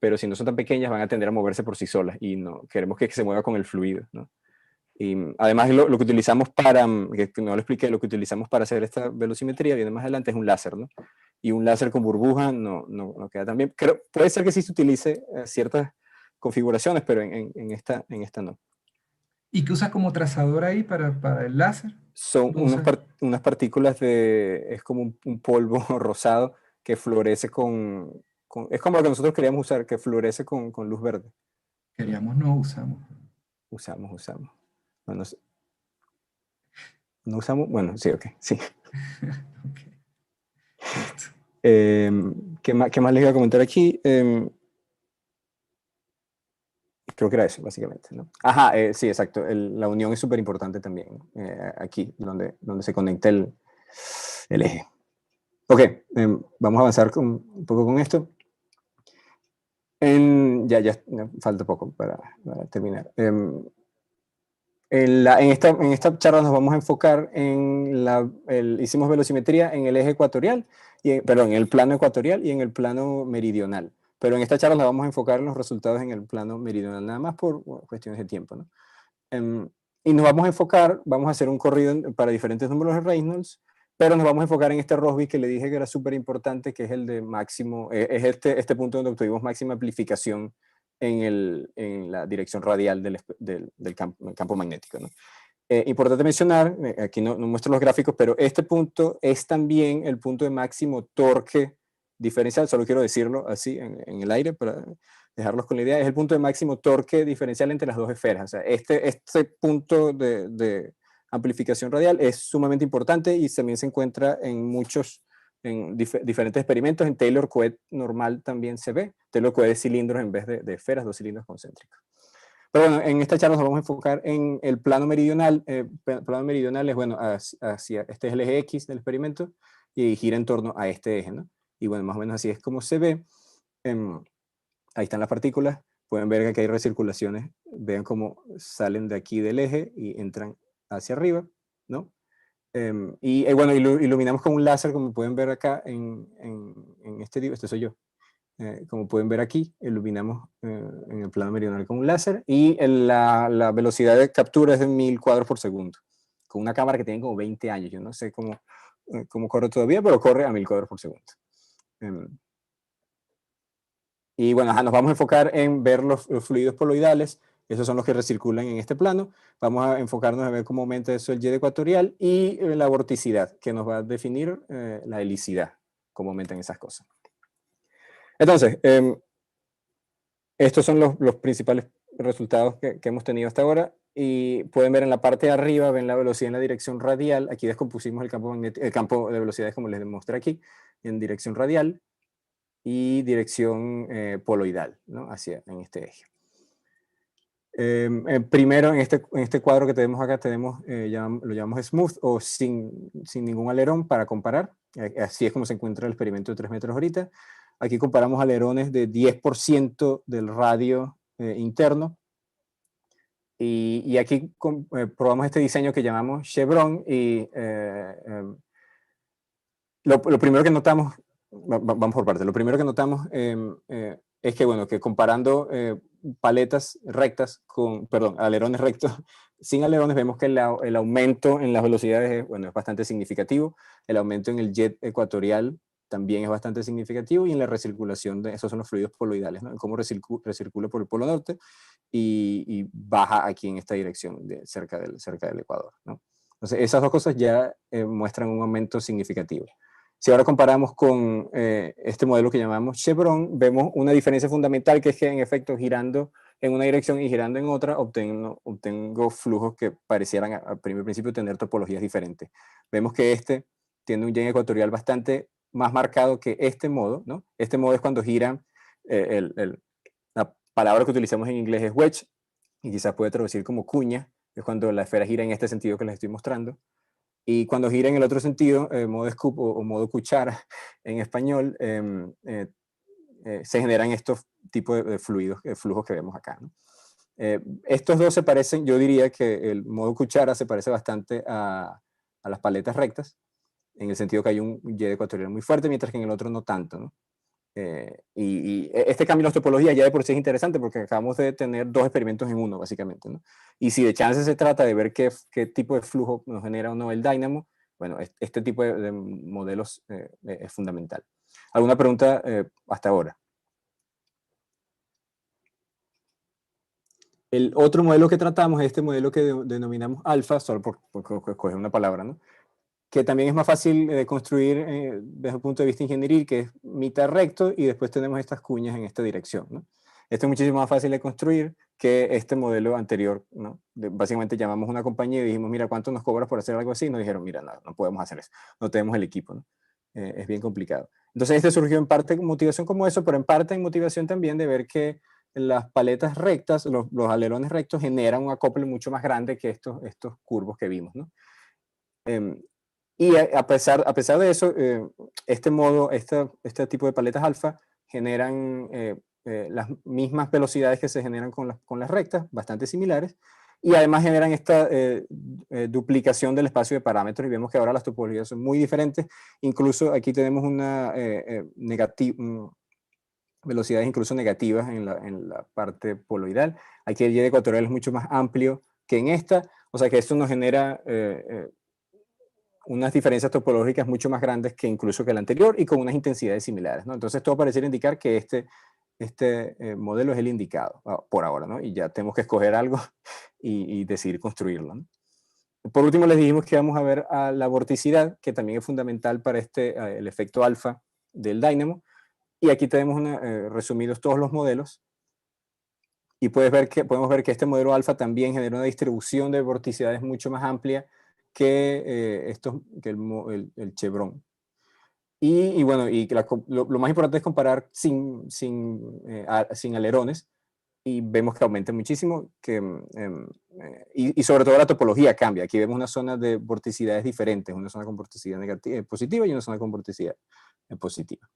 pero si no son tan pequeñas van a tender a moverse por sí solas y no, queremos que se mueva con el fluido, ¿no? Y además lo que utilizamos que no lo expliqué, lo que utilizamos para hacer esta velocimetría, viene más adelante, es un láser, ¿no? Y un láser con burbuja no queda tan bien. Puede ser que sí se utilice ciertas configuraciones, pero en esta no. ¿Y qué usas como trazador ahí para el láser? Son unas partículas es como un polvo rosado que florece es como lo que nosotros queríamos usar, que florece con luz verde. Queríamos, no usamos. Usamos. Bueno, no usamos, bueno, sí, ok, sí. Okay. ¿Qué más les iba a comentar aquí? Creo que era eso, básicamente, ¿no? Sí, exacto. La unión es súper importante también, aquí, donde se conecta el eje. Ok, vamos a avanzar un poco con esto. Ya falta poco para terminar. En esta charla nos vamos a enfocar hicimos velocimetría en el eje ecuatorial, en el plano ecuatorial y en el plano meridional. Pero en esta charla la vamos a enfocar en los resultados en el plano meridional, nada más por cuestiones de tiempo, ¿no? Y nos vamos a hacer un corrido para diferentes números de Reynolds, pero nos vamos a enfocar en este Rossby que le dije que era súper importante, que es el de máximo, es este punto donde obtuvimos máxima amplificación en la dirección radial del campo magnético, ¿no? Importante mencionar, aquí no muestro los gráficos, pero este punto es también el punto de máximo torque diferencial, solo quiero decirlo así en el aire para dejarlos con la idea, es el punto de máximo torque diferencial entre las dos esferas. O sea, este punto de amplificación radial es sumamente importante y también se encuentra en muchos, diferentes experimentos. En Taylor Coet normal también se ve. Taylor Coet de cilindros en vez de esferas, 2 cilindros concéntricos. Pero bueno, en esta charla nos vamos a enfocar en el plano meridional. Plano meridional es, bueno, este es el eje X del experimento y gira en torno a este eje, ¿no? Y bueno, más o menos así es como se ve. Ahí están las partículas. Pueden ver que aquí hay recirculaciones. Vean cómo salen de aquí del eje y entran hacia arriba, ¿no? Y bueno, iluminamos con un láser, como pueden ver acá en este soy yo. Como pueden ver aquí, iluminamos en el plano meridional con un láser y la velocidad de captura es de 1000 cuadros por segundo, con una cámara que tiene como 20 años. Yo no sé cómo corre todavía, pero corre a 1000 cuadros por segundo. Y bueno, nos vamos a enfocar en ver los fluidos poloidales. Esos son los que recirculan en este plano. Vamos a enfocarnos a ver cómo aumenta eso el Y ecuatorial y la vorticidad, que nos va a definir la helicidad, cómo aumentan esas cosas. Entonces, estos son los principales resultados que hemos tenido hasta ahora. Y pueden ver en la parte de arriba, ven la velocidad en la dirección radial. Aquí descompusimos el campo de velocidades, como les demostré aquí, en dirección radial y dirección poloidal, ¿no? En este eje. Primero, en este cuadro que tenemos acá, lo llamamos smooth o sin ningún alerón para comparar. Así es como se encuentra el experimento de 3 metros ahorita. Aquí comparamos alerones de 10% del radio interno. Y aquí probamos este diseño que llamamos Chevron. Y lo primero que notamos, vamos por partes, lo primero que notamos es que, bueno, que comparando paletas rectas alerones rectos, sin alerones, vemos que el aumento en las velocidades es bastante significativo. El aumento en el jet ecuatorial también es bastante significativo, y en la recirculación esos son los fluidos poloidales, ¿no? En cómo recircula por el polo norte y baja aquí en esta dirección, cerca del Ecuador, ¿no? Entonces, esas dos cosas ya muestran un aumento significativo. Si ahora comparamos con este modelo que llamamos Chevron, vemos una diferencia fundamental, que es que en efecto, girando en una dirección y girando en otra, obtengo flujos que parecieran al primer principio tener topologías diferentes. Vemos que este tiene un Y ecuatorial bastante más marcado que este modo, ¿no? Este modo es cuando gira, la palabra que utilizamos en inglés es wedge, y quizás puede traducir como cuña, es cuando la esfera gira en este sentido que les estoy mostrando. Y cuando gira en el otro sentido, modo scoop o modo cuchara en español, se generan estos tipos de flujos que vemos acá, ¿no? Estos dos se parecen, yo diría que el modo cuchara se parece bastante a las paletas rectas, en el sentido que hay un Y ecuatorial muy fuerte, mientras que en el otro no tanto, ¿no? Y este cambio en las topologías ya de por sí es interesante, porque acabamos de tener 2 experimentos en uno, básicamente, ¿no? Y si de chance se trata de ver qué tipo de flujo nos genera o no el dínamo, bueno, este tipo de modelos es fundamental. ¿Alguna pregunta hasta ahora? El otro modelo que tratamos es este modelo que denominamos alfa, solo por escoger una palabra, ¿no? Que también es más fácil de construir desde el punto de vista ingenieril, que es mitad recto, y después tenemos estas cuñas en esta dirección, ¿no? Esto es muchísimo más fácil de construir que este modelo anterior, ¿no? Básicamente llamamos a una compañía y dijimos, mira, ¿cuánto nos cobras por hacer algo así? Y nos dijeron, mira, no podemos hacer eso, no tenemos el equipo, ¿no? Es bien complicado. Entonces este surgió en parte con motivación como eso, pero en parte en motivación también de ver que las paletas rectas, los alerones rectos generan un acople mucho más grande que estos curvos que vimos, ¿no? Y a pesar de eso, este tipo de paletas alfa generan las mismas velocidades que se generan con las rectas, bastante similares, y además generan esta duplicación del espacio de parámetros, y vemos que ahora las topologías son muy diferentes. Incluso aquí tenemos una velocidades incluso negativas en la parte poloidal. Aquí el Y ecuatorial es mucho más amplio que en esta, o sea que esto nos genera unas diferencias topológicas mucho más grandes que incluso que el anterior y con unas intensidades similares, ¿no? Entonces todo pareciera indicar que este modelo es el indicado por ahora, ¿no? Y ya tenemos que escoger algo y decidir construirlo, ¿no? Por último, les dijimos que vamos a ver a la vorticidad, que también es fundamental para el efecto alfa del dínamo. Y aquí tenemos resumidos todos los modelos. Y podemos ver que este modelo alfa también genera una distribución de vorticidades mucho más amplia que, el Chevron. Y bueno, lo más importante es comparar sin alerones, y vemos que aumenta muchísimo, y sobre todo la topología cambia. Aquí vemos una zona de vorticidades diferentes, una zona con vorticidad positiva y una zona con vorticidad positiva.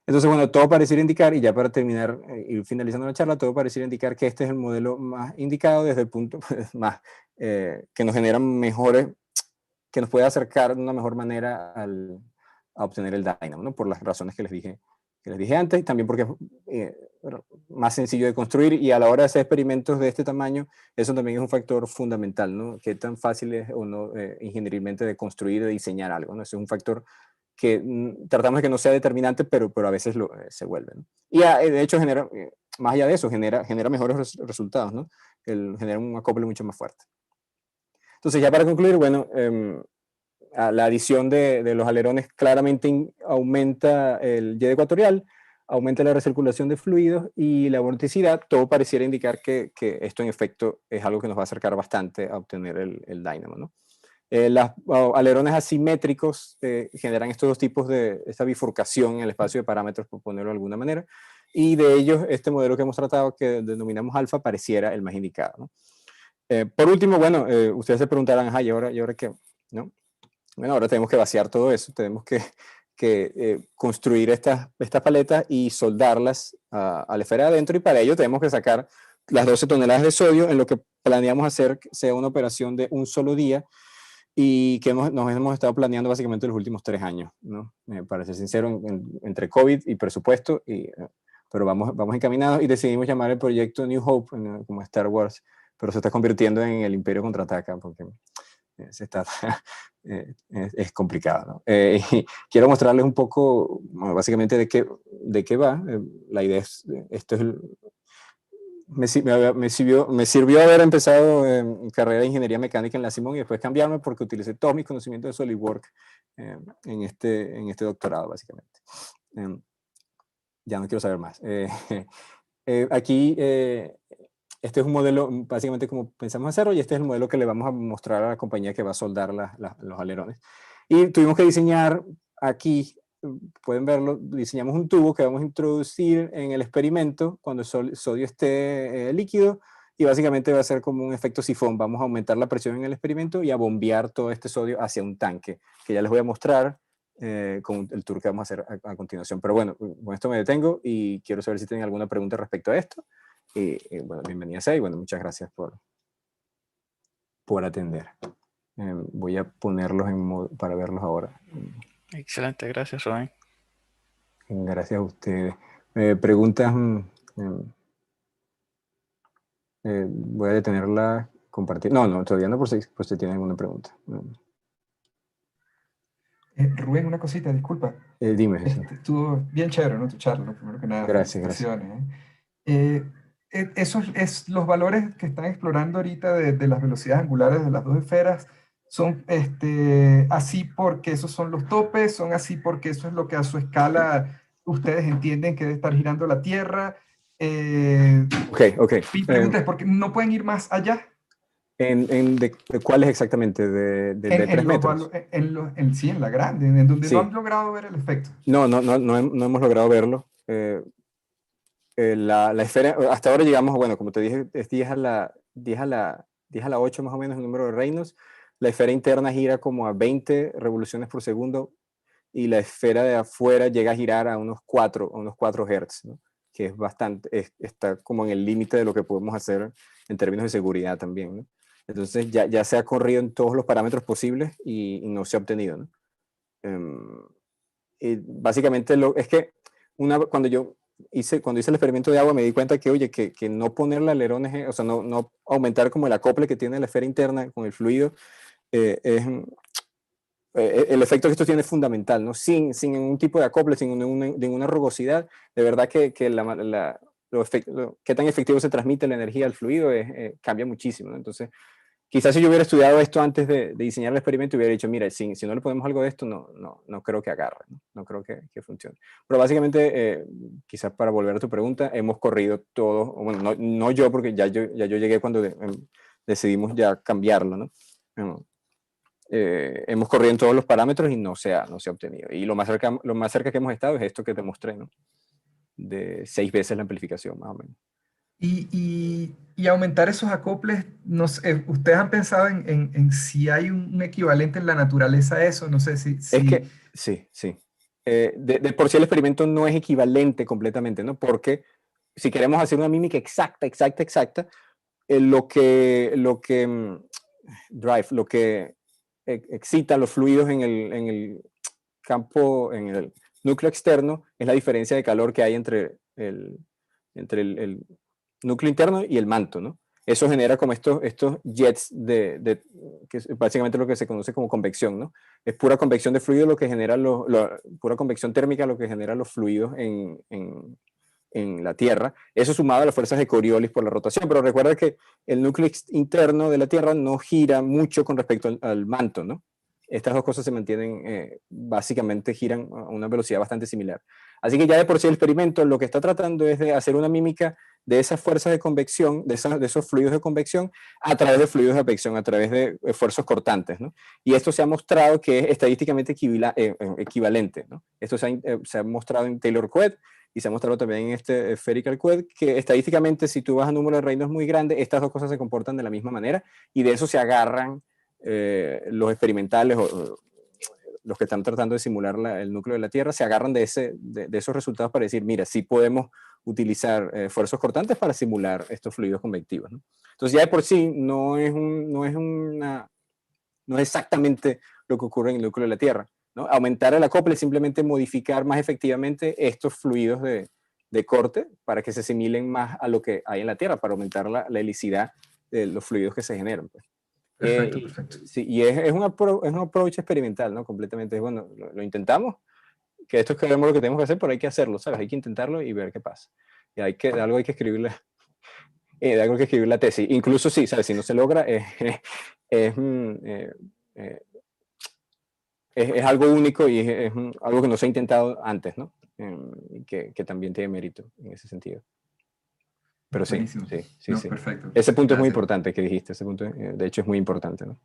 Entonces, bueno, todo pareciera indicar, y ya para terminar, ir finalizando la charla, todo pareciera indicar que este es el modelo más indicado desde el punto más, que nos genera mejores, que nos puede acercar de una mejor manera a obtener el dínamo, ¿no? Por las razones que les dije antes, y también porque es más sencillo de construir, y a la hora de hacer experimentos de este tamaño, eso también es un factor fundamental, ¿no? Qué tan fácil es o no ingenierilmente de construir, de diseñar algo, ¿no? Ese es un factor que tratamos de que no sea determinante, pero a veces se vuelve, ¿no? Y de hecho genera, más allá de eso, genera mejores resultados, ¿no? Genera un acople mucho más fuerte. Entonces, ya para concluir, bueno, la adición de los alerones claramente aumenta el Y ecuatorial, aumenta la recirculación de fluidos y la vorticidad. Todo pareciera indicar que esto en efecto es algo que nos va a acercar bastante a obtener el dínamo, ¿no? Los alerones asimétricos generan estos dos tipos de esta bifurcación en el espacio de parámetros, por ponerlo de alguna manera, y de ellos este modelo que hemos tratado, que denominamos alfa, pareciera el más indicado, ¿no? Por último, bueno, ustedes se preguntarán, ¿y ahora qué? ¿No? Bueno, ahora tenemos que vaciar todo eso, tenemos que construir estas paletas y soldarlas a la esfera de adentro, y para ello tenemos que sacar las 12 toneladas de sodio en lo que planeamos hacer sea una operación de un solo día, y que nos hemos estado planeando básicamente los últimos 3 años, ¿no? Para ser sincero, entre COVID y presupuesto, pero vamos encaminados, y decidimos llamar el proyecto New Hope, como Star Wars, pero se está convirtiendo en el Imperio Contraataca, porque es complicado, ¿no? Y quiero mostrarles un poco, bueno, básicamente de qué va. La idea es, me sirvió haber empezado en carrera de ingeniería mecánica en la Simón y después cambiarme, porque utilicé todos mis conocimientos de SolidWorks en este doctorado, básicamente. Ya no quiero saber más. Aquí, este es un modelo básicamente como pensamos hacerlo, y este es el modelo que le vamos a mostrar a la compañía que va a soldar los alerones. Y tuvimos que diseñar aquí, pueden verlo, diseñamos un tubo que vamos a introducir en el experimento cuando el sodio esté líquido, y básicamente va a ser como un efecto sifón. Vamos a aumentar la presión en el experimento y a bombear todo este sodio hacia un tanque, que ya les voy a mostrar con el tour que vamos a hacer a continuación. Pero bueno, con esto me detengo y quiero saber si tienen alguna pregunta respecto a esto. Bueno, bienvenidas y bueno, muchas gracias por atender. Voy a ponerlos en modo para verlos ahora. Excelente, gracias, Rubén. Gracias a ustedes. Preguntas. Voy a detenerla, compartir. No, todavía no, por si tienen alguna pregunta. Rubén, una cosita, disculpa. Dime. Estuvo bien chévere, ¿no? Tu charla, primero que nada. Gracias. Los valores que están explorando ahorita de las velocidades angulares de las dos esferas son así porque esos son los topes, son así porque eso es lo que a su escala ustedes entienden que debe estar girando la Tierra. Ok. Mi pregunta es, ¿por qué no pueden ir más allá? ¿De cuáles exactamente? ¿De 3 metros? Sí, en la grande, en donde no han logrado ver el efecto. No hemos logrado verlo. La esfera, hasta ahora llegamos, bueno, como te dije, es 10 a la 8 más o menos el número de Reynolds. La esfera interna gira como a 20 revoluciones por segundo, y la esfera de afuera llega a girar a unos 4 Hz, ¿no? Que es bastante, está como en el límite de lo que podemos hacer en términos de seguridad también, ¿no? Entonces ya se ha corrido en todos los parámetros posibles y no se ha obtenido, ¿no? Y básicamente es que cuando hice el experimento de agua, me di cuenta que, oye, que no ponerle alerones, o sea, no aumentar como el acople que tiene la esfera interna con el fluido, el efecto que esto tiene es fundamental, ¿no? Sin ningún tipo de acople, sin ninguna rugosidad, de verdad que qué tan efectivo se transmite la energía al fluido cambia muchísimo, ¿no? Entonces, quizás si yo hubiera estudiado esto antes de diseñar el experimento, hubiera dicho, mira, si no le ponemos algo de esto, no creo que agarre, no creo que funcione. Pero básicamente, quizás para volver a tu pregunta, hemos corrido todo, bueno, no yo, porque ya yo llegué cuando decidimos ya cambiarlo, ¿no? Hemos corrido en todos los parámetros y no se ha obtenido. Y lo más cerca que hemos estado es esto que te mostré, ¿no? De 6 veces la amplificación, más o menos. Y aumentar esos acoples, no sé, ¿ustedes han pensado en si hay un equivalente en la naturaleza a eso? No sé si... Es que, sí. De por sí el experimento no es equivalente completamente, ¿no? Porque si queremos hacer una mímica exacta, lo que excita los fluidos en el campo, en el núcleo externo, es la diferencia de calor que hay entre el núcleo interno y el manto, ¿no? Eso genera como estos jets que es básicamente lo que se conoce como convección, ¿no? Es pura convección de fluido lo que genera pura convección térmica lo que genera los fluidos en la Tierra. Eso sumado a las fuerzas de Coriolis por la rotación, pero recuerda que el núcleo interno de la Tierra no gira mucho con respecto al manto, ¿no? Estas dos cosas se mantienen, básicamente giran a una velocidad bastante similar. Así que ya de por sí el experimento lo que está tratando es de hacer una mímica de esas fuerzas de convección, de esos fluidos de convección, a través de fluidos de advección, a través de esfuerzos cortantes, ¿no? Y esto se ha mostrado que es estadísticamente equivalente, ¿no? Esto se ha mostrado en Taylor-Coed y se ha mostrado también en este Spherical-Coed, que estadísticamente si tú vas a número de Reynolds muy grande, estas dos cosas se comportan de la misma manera y de eso se agarran los experimentales o los que están tratando de simular el núcleo de la Tierra, se agarran de esos resultados para decir, mira, sí podemos utilizar esfuerzos cortantes para simular estos fluidos convectivos, ¿no? Entonces ya de por sí no es exactamente lo que ocurre en el núcleo de la Tierra, ¿no? Aumentar el acople es simplemente modificar más efectivamente estos fluidos de corte para que se asimilen más a lo que hay en la Tierra, para aumentar la helicidad de los fluidos que se generan, pues. Perfecto. Sí, y es un approach experimental, ¿no? Completamente. Bueno, lo intentamos, que esto es que vemos lo que tenemos que hacer, pero hay que hacerlo, ¿sabes? Hay que intentarlo y ver qué pasa. Y de algo hay que escribir la tesis. Incluso sí, ¿sabes? Si no se logra, es algo único y es algo que no se ha intentado antes, ¿no? Que también tiene mérito en ese sentido. Pero sí. No, perfecto. Ese punto es muy importante que dijiste, ese punto de hecho es muy importante, ¿no?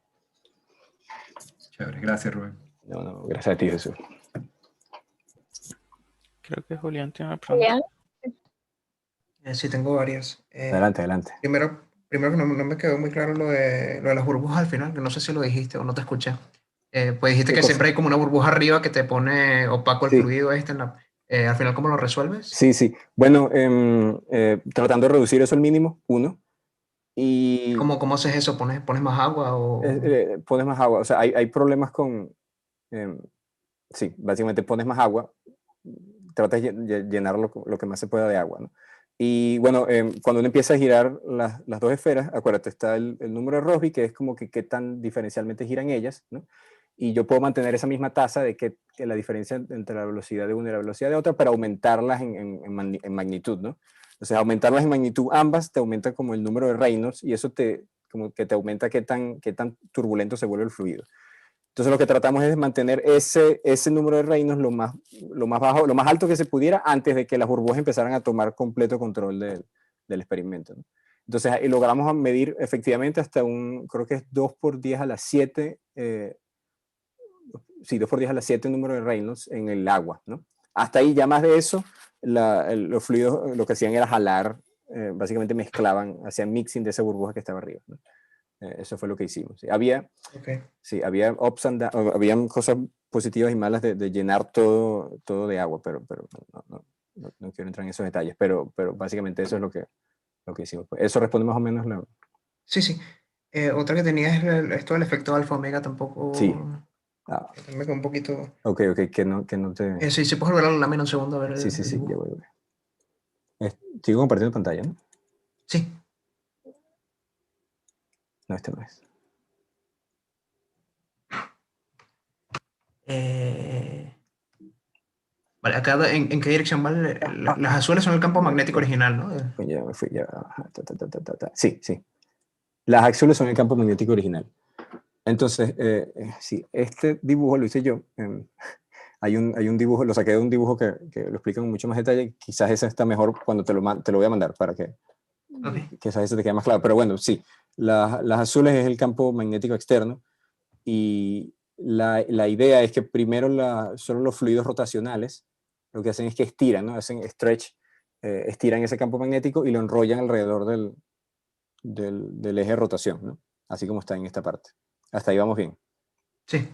Chévere, gracias Rubén. No, gracias a ti, Jesús. Creo que Julián tiene una pregunta. Sí, tengo varias. Adelante. Primero que no me quedó muy claro lo de las burbujas al final, que no sé si lo dijiste o no te escuché. Pues dijiste que siempre hay como una burbuja arriba que te pone opaco el fluido al final, ¿cómo lo resuelves? Sí. Bueno, tratando de reducir eso al mínimo, y... ¿Cómo haces eso? ¿Pones más agua o...? Pones más agua, o sea, hay problemas con... sí, básicamente pones más agua, tratas de llenar lo que más se pueda de agua, ¿no? Y bueno, cuando uno empieza a girar las dos esferas, acuérdate, está el número de Rossby, que es como que qué tan diferencialmente giran ellas, ¿no? Y yo puedo mantener esa misma tasa de que la diferencia entre la velocidad de una y la velocidad de otra, para aumentarlas en magnitud, ¿no? Entonces, aumentarlas en magnitud ambas te aumenta como el número de Reynolds y eso como que te aumenta qué tan turbulento se vuelve el fluido. Entonces, lo que tratamos es de mantener ese número de Reynolds lo más bajo, lo más alto que se pudiera antes de que las burbujas empezaran a tomar completo control del experimento, ¿no? Entonces, ahí logramos medir efectivamente hasta creo que es 2 por 10 a la 7, 2 por 10 a la 7 número de Reynolds en el agua, ¿no? Hasta ahí, ya más de eso, los fluidos lo que hacían era jalar, básicamente mezclaban, hacían mixing de esa burbuja que estaba arriba, ¿no? Eso fue lo que hicimos. ¿Sí? Había ups and downs, habían cosas positivas y malas de llenar todo de agua, pero no quiero entrar en esos detalles, pero básicamente eso es lo que hicimos. Eso responde más o menos Sí. Otra que tenía es esto del efecto alfa omega, tampoco... Sí. Me quedó un poquito... Ok, que no te... sí, puedes volver a la lámina un segundo a ver. Sí, ya voy. Sigo compartiendo pantalla, ¿no? Sí. No, este no es. Vale, acá ¿en qué dirección van? Las azules son el campo magnético original, ¿no? Pues ya me fui, ya. Sí, sí. Las azules son el campo magnético original. Entonces, sí, este dibujo lo hice yo. Hay un dibujo, lo saqué de un dibujo que lo explica con mucho más detalle. Quizás ese está mejor cuando te lo voy a mandar para que quizás ese te quede más claro. Pero bueno, sí, las azules es el campo magnético externo y la idea es que primero solo los fluidos rotacionales lo que hacen es que estiran, ¿no? Hacen stretch, estiran ese campo magnético y lo enrollan alrededor del eje de rotación, ¿no? Así como está en esta parte. Hasta ahí vamos bien. Sí.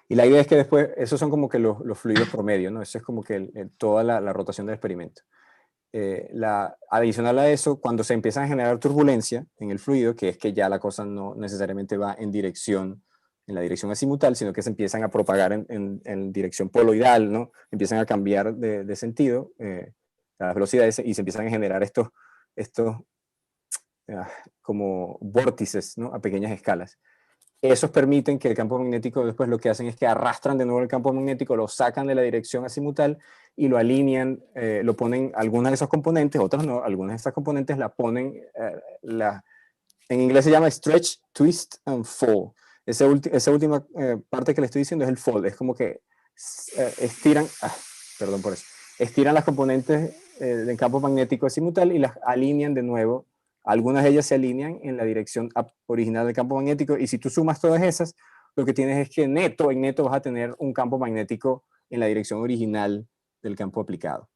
Y la idea es que después, esos son como que los fluidos promedio, ¿no? Eso es como que toda la rotación del experimento. Adicional a eso, cuando se empiezan a generar turbulencia en el fluido, que es que ya la cosa no necesariamente va en la dirección azimutal, sino que se empiezan a propagar en dirección poloidal, ¿no? Empiezan a cambiar de sentido las velocidades y se empiezan a generar estos como vórtices, ¿no? A pequeñas escalas. Esos permiten que el campo magnético después lo que hacen es que arrastran de nuevo el campo magnético, lo sacan de la dirección azimutal y lo alinean, lo ponen algunas de esos componentes, otras no, algunas de esas componentes la ponen, en inglés se llama stretch, twist and fold. Esa última parte que le estoy diciendo es el fold, es como que estiran, perdón por eso, estiran las componentes del campo magnético azimutal y las alinean de nuevo. Algunas de ellas se alinean en la dirección original del campo magnético y si tú sumas todas esas, lo que tienes es que en neto vas a tener un campo magnético en la dirección original del campo aplicado.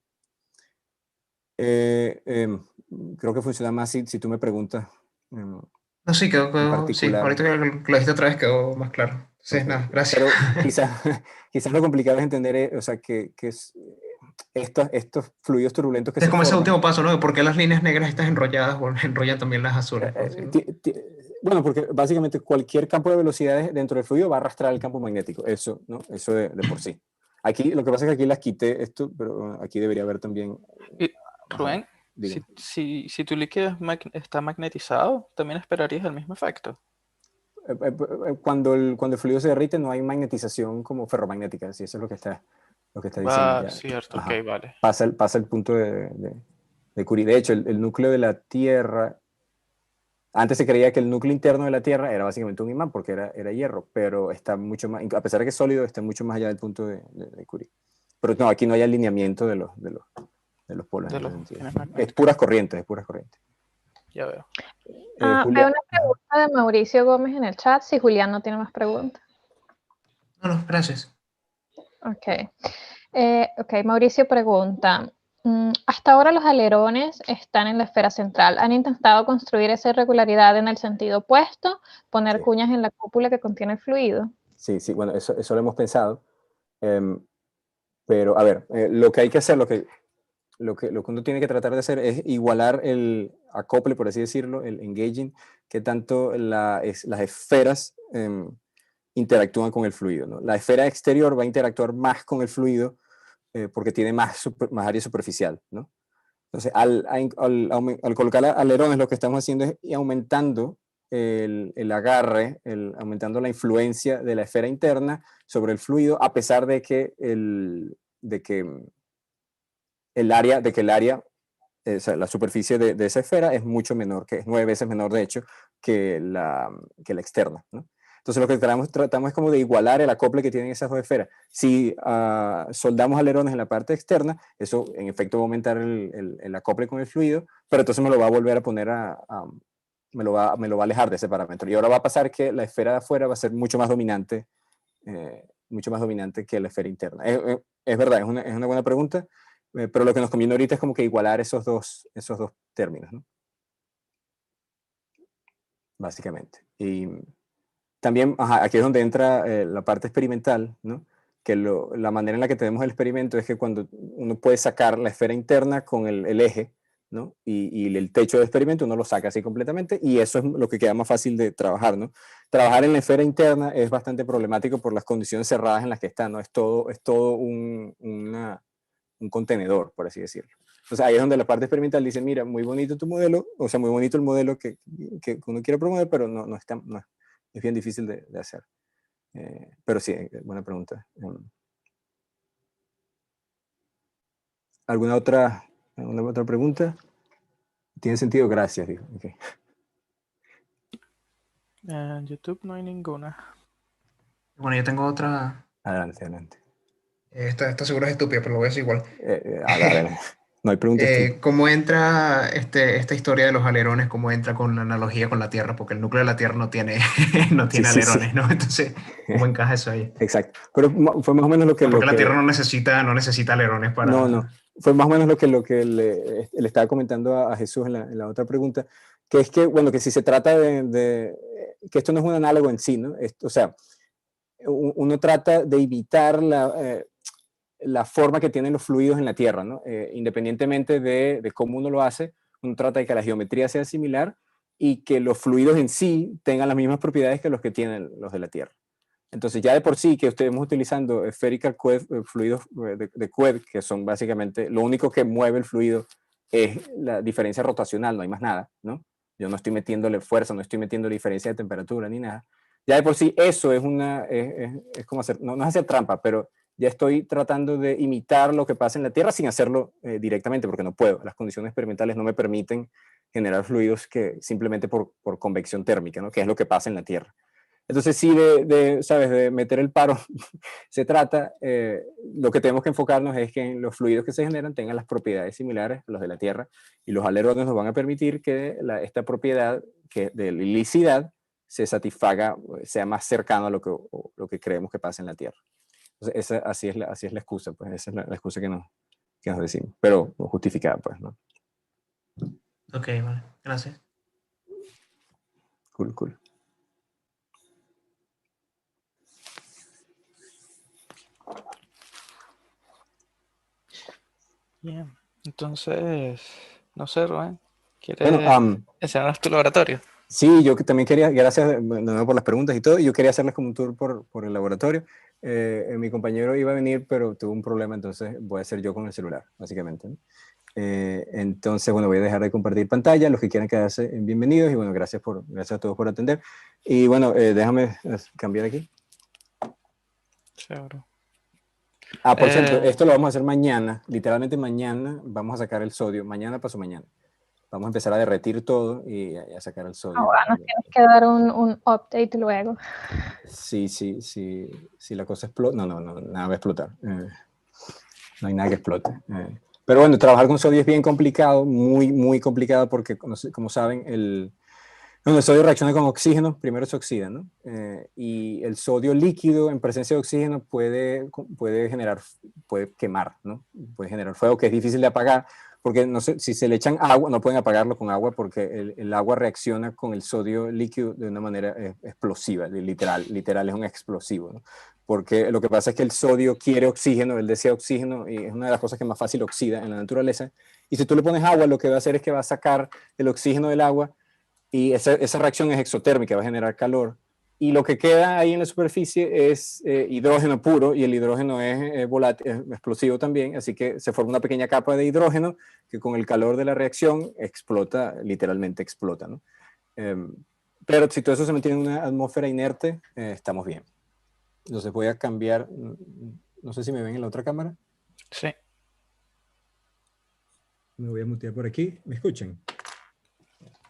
Creo que funciona más si tú me preguntas. No, sí, sí, ahorita que lo dijiste otra vez quedó más claro. Sí, okay. Nada, gracias. Pero quizás lo complicado es entender, o sea, que estos fluidos turbulentos que es como ese último paso, ¿no? ¿Por qué las líneas negras estas enrolladas enrollan también las azules? Bueno, porque básicamente cualquier campo de velocidades dentro del fluido va a arrastrar el campo magnético, eso, ¿no? Eso de por sí. Aquí, lo que pasa es que aquí las quité esto, pero aquí debería haber también... Rubén, si tu líquido está magnetizado, ¿también esperarías el mismo efecto? Cuando el fluido se derrite no hay magnetización como ferromagnética, si eso es lo que está diciendo. Ya. Cierto, ok, vale. Pasa el punto de Curie. De hecho, el núcleo de la Tierra, antes se creía que el núcleo interno de la Tierra era básicamente un imán porque era hierro, pero está mucho más, a pesar de que es sólido, está mucho más allá del punto de Curie. Pero no, aquí no hay alineamiento de los polos. Es puras corrientes, Ya veo. Veo una pregunta de Mauricio Gómez en el chat, si Julián no tiene más preguntas. No, gracias. Ok, Mauricio pregunta, hasta ahora los alerones están en la esfera central. ¿Han intentado construir esa irregularidad en el sentido opuesto? ¿Poner cuñas en la cúpula que contiene el fluido? Sí, bueno, eso lo hemos pensado. Pero, a ver, lo que hay que hacer, lo que uno tiene que tratar de hacer es igualar el acople, por así decirlo, el engaging, que tanto las esferas interactúan con el fluido, ¿no? La esfera exterior va a interactuar más con el fluido porque tiene más área superficial, ¿no? Entonces, al colocar alerones, lo que estamos haciendo es aumentando el agarre, aumentando la influencia de la esfera interna sobre el fluido, a pesar de que el área, la superficie de esa esfera es mucho menor, que es 9 veces menor, de hecho, que la externa, ¿no? Entonces lo que tratamos es como de igualar el acople que tienen esas dos esferas. Si soldamos alerones en la parte externa, eso en efecto va a aumentar el acople con el fluido, pero entonces me lo va a volver a poner me lo va a alejar de ese parámetro. Y ahora va a pasar que la esfera de afuera va a ser mucho más dominante que la esfera interna. Es verdad, es una buena pregunta, pero lo que nos conviene ahorita es como que igualar esos dos términos, ¿no? Básicamente. Y también, aquí es donde entra la parte experimental, ¿no? Que la manera en la que tenemos el experimento es que cuando uno puede sacar la esfera interna con el eje, ¿no? Y el techo del experimento uno lo saca así completamente y eso es lo que queda más fácil de trabajar, ¿no? Trabajar en la esfera interna es bastante problemático por las condiciones cerradas en las que está, ¿no? Es todo un contenedor, por así decirlo. Entonces ahí es donde la parte experimental dice, mira, muy bonito tu modelo, o sea, muy bonito el modelo que uno quiere promover, pero no es bien difícil de hacer. Pero sí, buena pregunta. ¿Alguna otra pregunta? ¿Tiene sentido? Gracias. Digo. Okay. En YouTube no hay ninguna. Bueno, yo tengo otra. Adelante. Esta seguro es estúpida, pero lo voy a decir igual. Dale. No hay preguntas. ¿Cómo entra esta historia de los alerones? ¿Cómo entra con la analogía con la Tierra? Porque el núcleo de la Tierra no tiene alerones, sí. ¿No? Entonces, ¿cómo encaja eso ahí? Exacto. Pero fue más o menos lo que... Porque la Tierra no necesita alerones para... No. Fue más o menos lo que le estaba comentando a Jesús en la otra pregunta, que es que, bueno, que si se trata de que esto no es un análogo en sí, ¿no? O sea, uno trata de evitar la forma que tienen los fluidos en la Tierra, ¿no? Independientemente de cómo uno lo hace, uno trata de que la geometría sea similar y que los fluidos en sí tengan las mismas propiedades que los que tienen los de la Tierra. Entonces, ya de por sí que estemos utilizando spherical fluidos de Qued, que son básicamente, lo único que mueve el fluido es la diferencia rotacional, no hay más nada, ¿no? Yo no estoy metiéndole fuerza, no estoy metiéndole diferencia de temperatura ni nada. Ya de por sí eso es es como hacer, no es hacer trampa, pero ya estoy tratando de imitar lo que pasa en la Tierra sin hacerlo directamente, porque no puedo. Las condiciones experimentales no me permiten generar fluidos que simplemente por convección térmica, ¿no? Que es lo que pasa en la Tierra. Entonces sí, ¿sabes? De meter el paro se trata, lo que tenemos que enfocarnos es que en los fluidos que se generan tengan las propiedades similares a los de la Tierra, y los alerones nos van a permitir que esta propiedad de lilicidad se satisfaga, sea más cercano a lo que creemos que pasa en la Tierra. Entonces, así es la excusa, pues esa es la excusa que nos decimos, pero justificada, pues, ¿no? Ok, vale, gracias. Cool. Bien, entonces, no sé, Rubén, ¿quieres enseñarnos tu laboratorio? Sí, yo también quería, gracias de nuevo por las preguntas y todo, yo quería hacerles como un tour por el laboratorio. Mi compañero iba a venir, pero tuvo un problema, entonces voy a hacer yo con el celular, básicamente, ¿no? Entonces, bueno, voy a dejar de compartir pantalla. Los que quieran quedarse, bienvenidos, y bueno, gracias a todos por atender. Y bueno, déjame cambiar aquí. Seguro. Por cierto, esto lo vamos a hacer mañana, literalmente mañana vamos a sacar el sodio, mañana pasó mañana. Vamos a empezar a derretir todo y a sacar el sodio. Ahora nos tienes que dar un update luego. Sí, la cosa explota, no, nada va a explotar. No hay nada que explote. Pero bueno, trabajar con sodio es bien complicado, muy complicado, porque como saben, el sodio reacciona con oxígeno, primero se oxida, ¿no? Y el sodio líquido en presencia de oxígeno puede quemar, ¿no? Puede generar fuego, que es difícil de apagar, porque no sé, si se le echan agua, no pueden apagarlo con agua, porque el agua reacciona con el sodio líquido de una manera explosiva, literal es un explosivo, ¿no? Porque lo que pasa es que el sodio quiere oxígeno, él desea oxígeno, y es una de las cosas que más fácil oxida en la naturaleza. Y si tú le pones agua, lo que va a hacer es que va a sacar el oxígeno del agua, y esa reacción es exotérmica, va a generar calor. Y lo que queda ahí en la superficie es hidrógeno puro, y el hidrógeno es volátil, es explosivo también, así que se forma una pequeña capa de hidrógeno que con el calor de la reacción explota, literalmente explota, ¿no? Pero si todo eso se mantiene en una atmósfera inerte, estamos bien. Entonces voy a cambiar, no sé si me ven en la otra cámara. Sí. Me voy a mutear por aquí. ¿Me escuchan?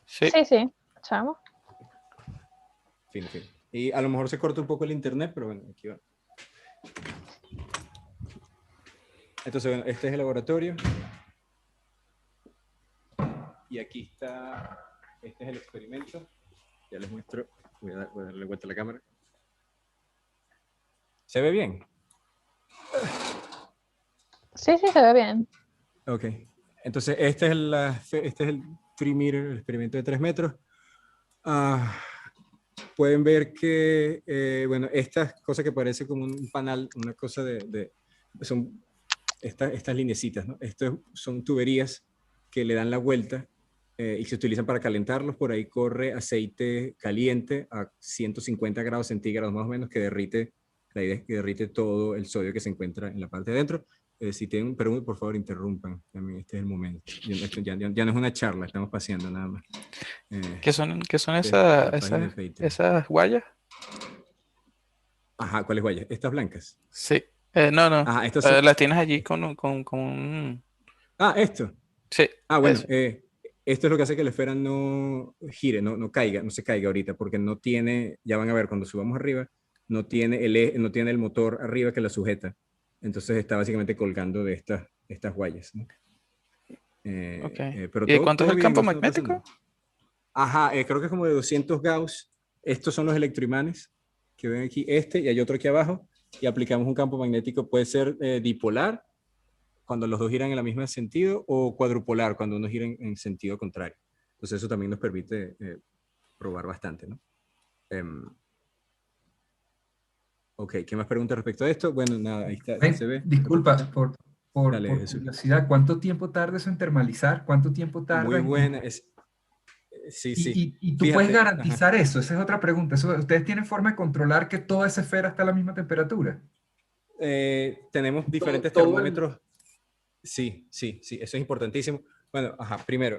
Sí, escuchamos. Fin. Y a lo mejor se corta un poco el internet, pero bueno, aquí va. Entonces, bueno, este es el laboratorio. Y aquí está, este es el experimento. Ya les muestro. Voy a darle vuelta a la cámara. ¿Se ve bien? Sí, se ve bien. Ok. Entonces, este es el 3 meter, el experimento de 3 metros. Pueden ver que, bueno, estas cosas que parece como un panal, una cosa son estas linecitas, ¿no? Estas son tuberías que le dan la vuelta y se utilizan para calentarlos. Por ahí corre aceite caliente a 150 grados centígrados más o menos, que derrite, la idea es que derrite todo el sodio que se encuentra en la parte de adentro. Si tienen preguntas, por favor, interrumpan. También este es el momento. Ya no es una charla, estamos paseando nada más. ¿Qué son esas guayas? Ajá, ¿cuáles huellas? ¿Estas blancas? Sí. No. Ajá, estas son... las tienes allí con un... Ah, esto. Sí. Bueno, esto es lo que hace que la esfera no gire, no caiga, no se caiga ahorita, porque no tiene, ya van a ver, cuando subamos arriba, no tiene el motor arriba que la sujeta. Entonces está básicamente colgando de estas huellas, ¿no? Pero ¿Y de cuánto es el campo magnético? Ajá, creo que es como de 200 Gauss. Estos son los electroimanes que ven aquí, y hay otro aquí abajo, y aplicamos un campo magnético, puede ser dipolar, cuando los dos giran en el mismo sentido, o cuadrupolar, cuando uno gira en sentido contrario. Entonces eso también nos permite probar bastante, ¿no? Ok, ¿qué más preguntas respecto a esto? Bueno, nada, ahí está, se ve. Disculpa, por curiosidad, ¿cuánto tiempo tarda eso en termalizar? ¿Cuánto tiempo tarda? Muy buena, sí. Y tú puedes garantizar eso, esa es otra pregunta. ¿Ustedes tienen forma de controlar que toda esa esfera está a la misma temperatura? Tenemos diferentes termómetros. Sí, eso es importantísimo. Bueno, primero,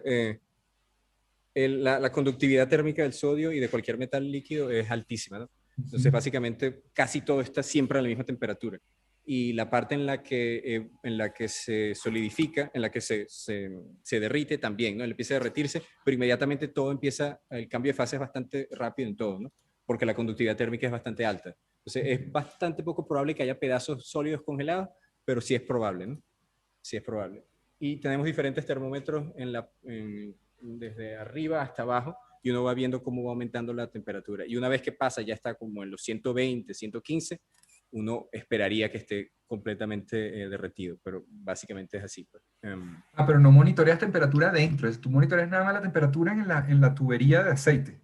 la conductividad térmica del sodio y de cualquier metal líquido es altísima, ¿no? Entonces, básicamente, casi todo está siempre a la misma temperatura. Y la parte en la que se solidifica, en la que se derrite también, ¿no? Él empieza a derretirse, pero inmediatamente el cambio de fase es bastante rápido en todo, ¿no? Porque la conductividad térmica es bastante alta. Entonces, es bastante poco probable que haya pedazos sólidos congelados, pero sí es probable, ¿no? Sí es probable. Y tenemos diferentes termómetros desde arriba hasta abajo, y uno va viendo cómo va aumentando la temperatura. Y una vez que pasa, ya está como en los 120, 115, uno esperaría que esté completamente derretido, pero básicamente es así. Pero no monitoreas temperatura dentro, tú monitoreas nada más la temperatura en la tubería de aceite.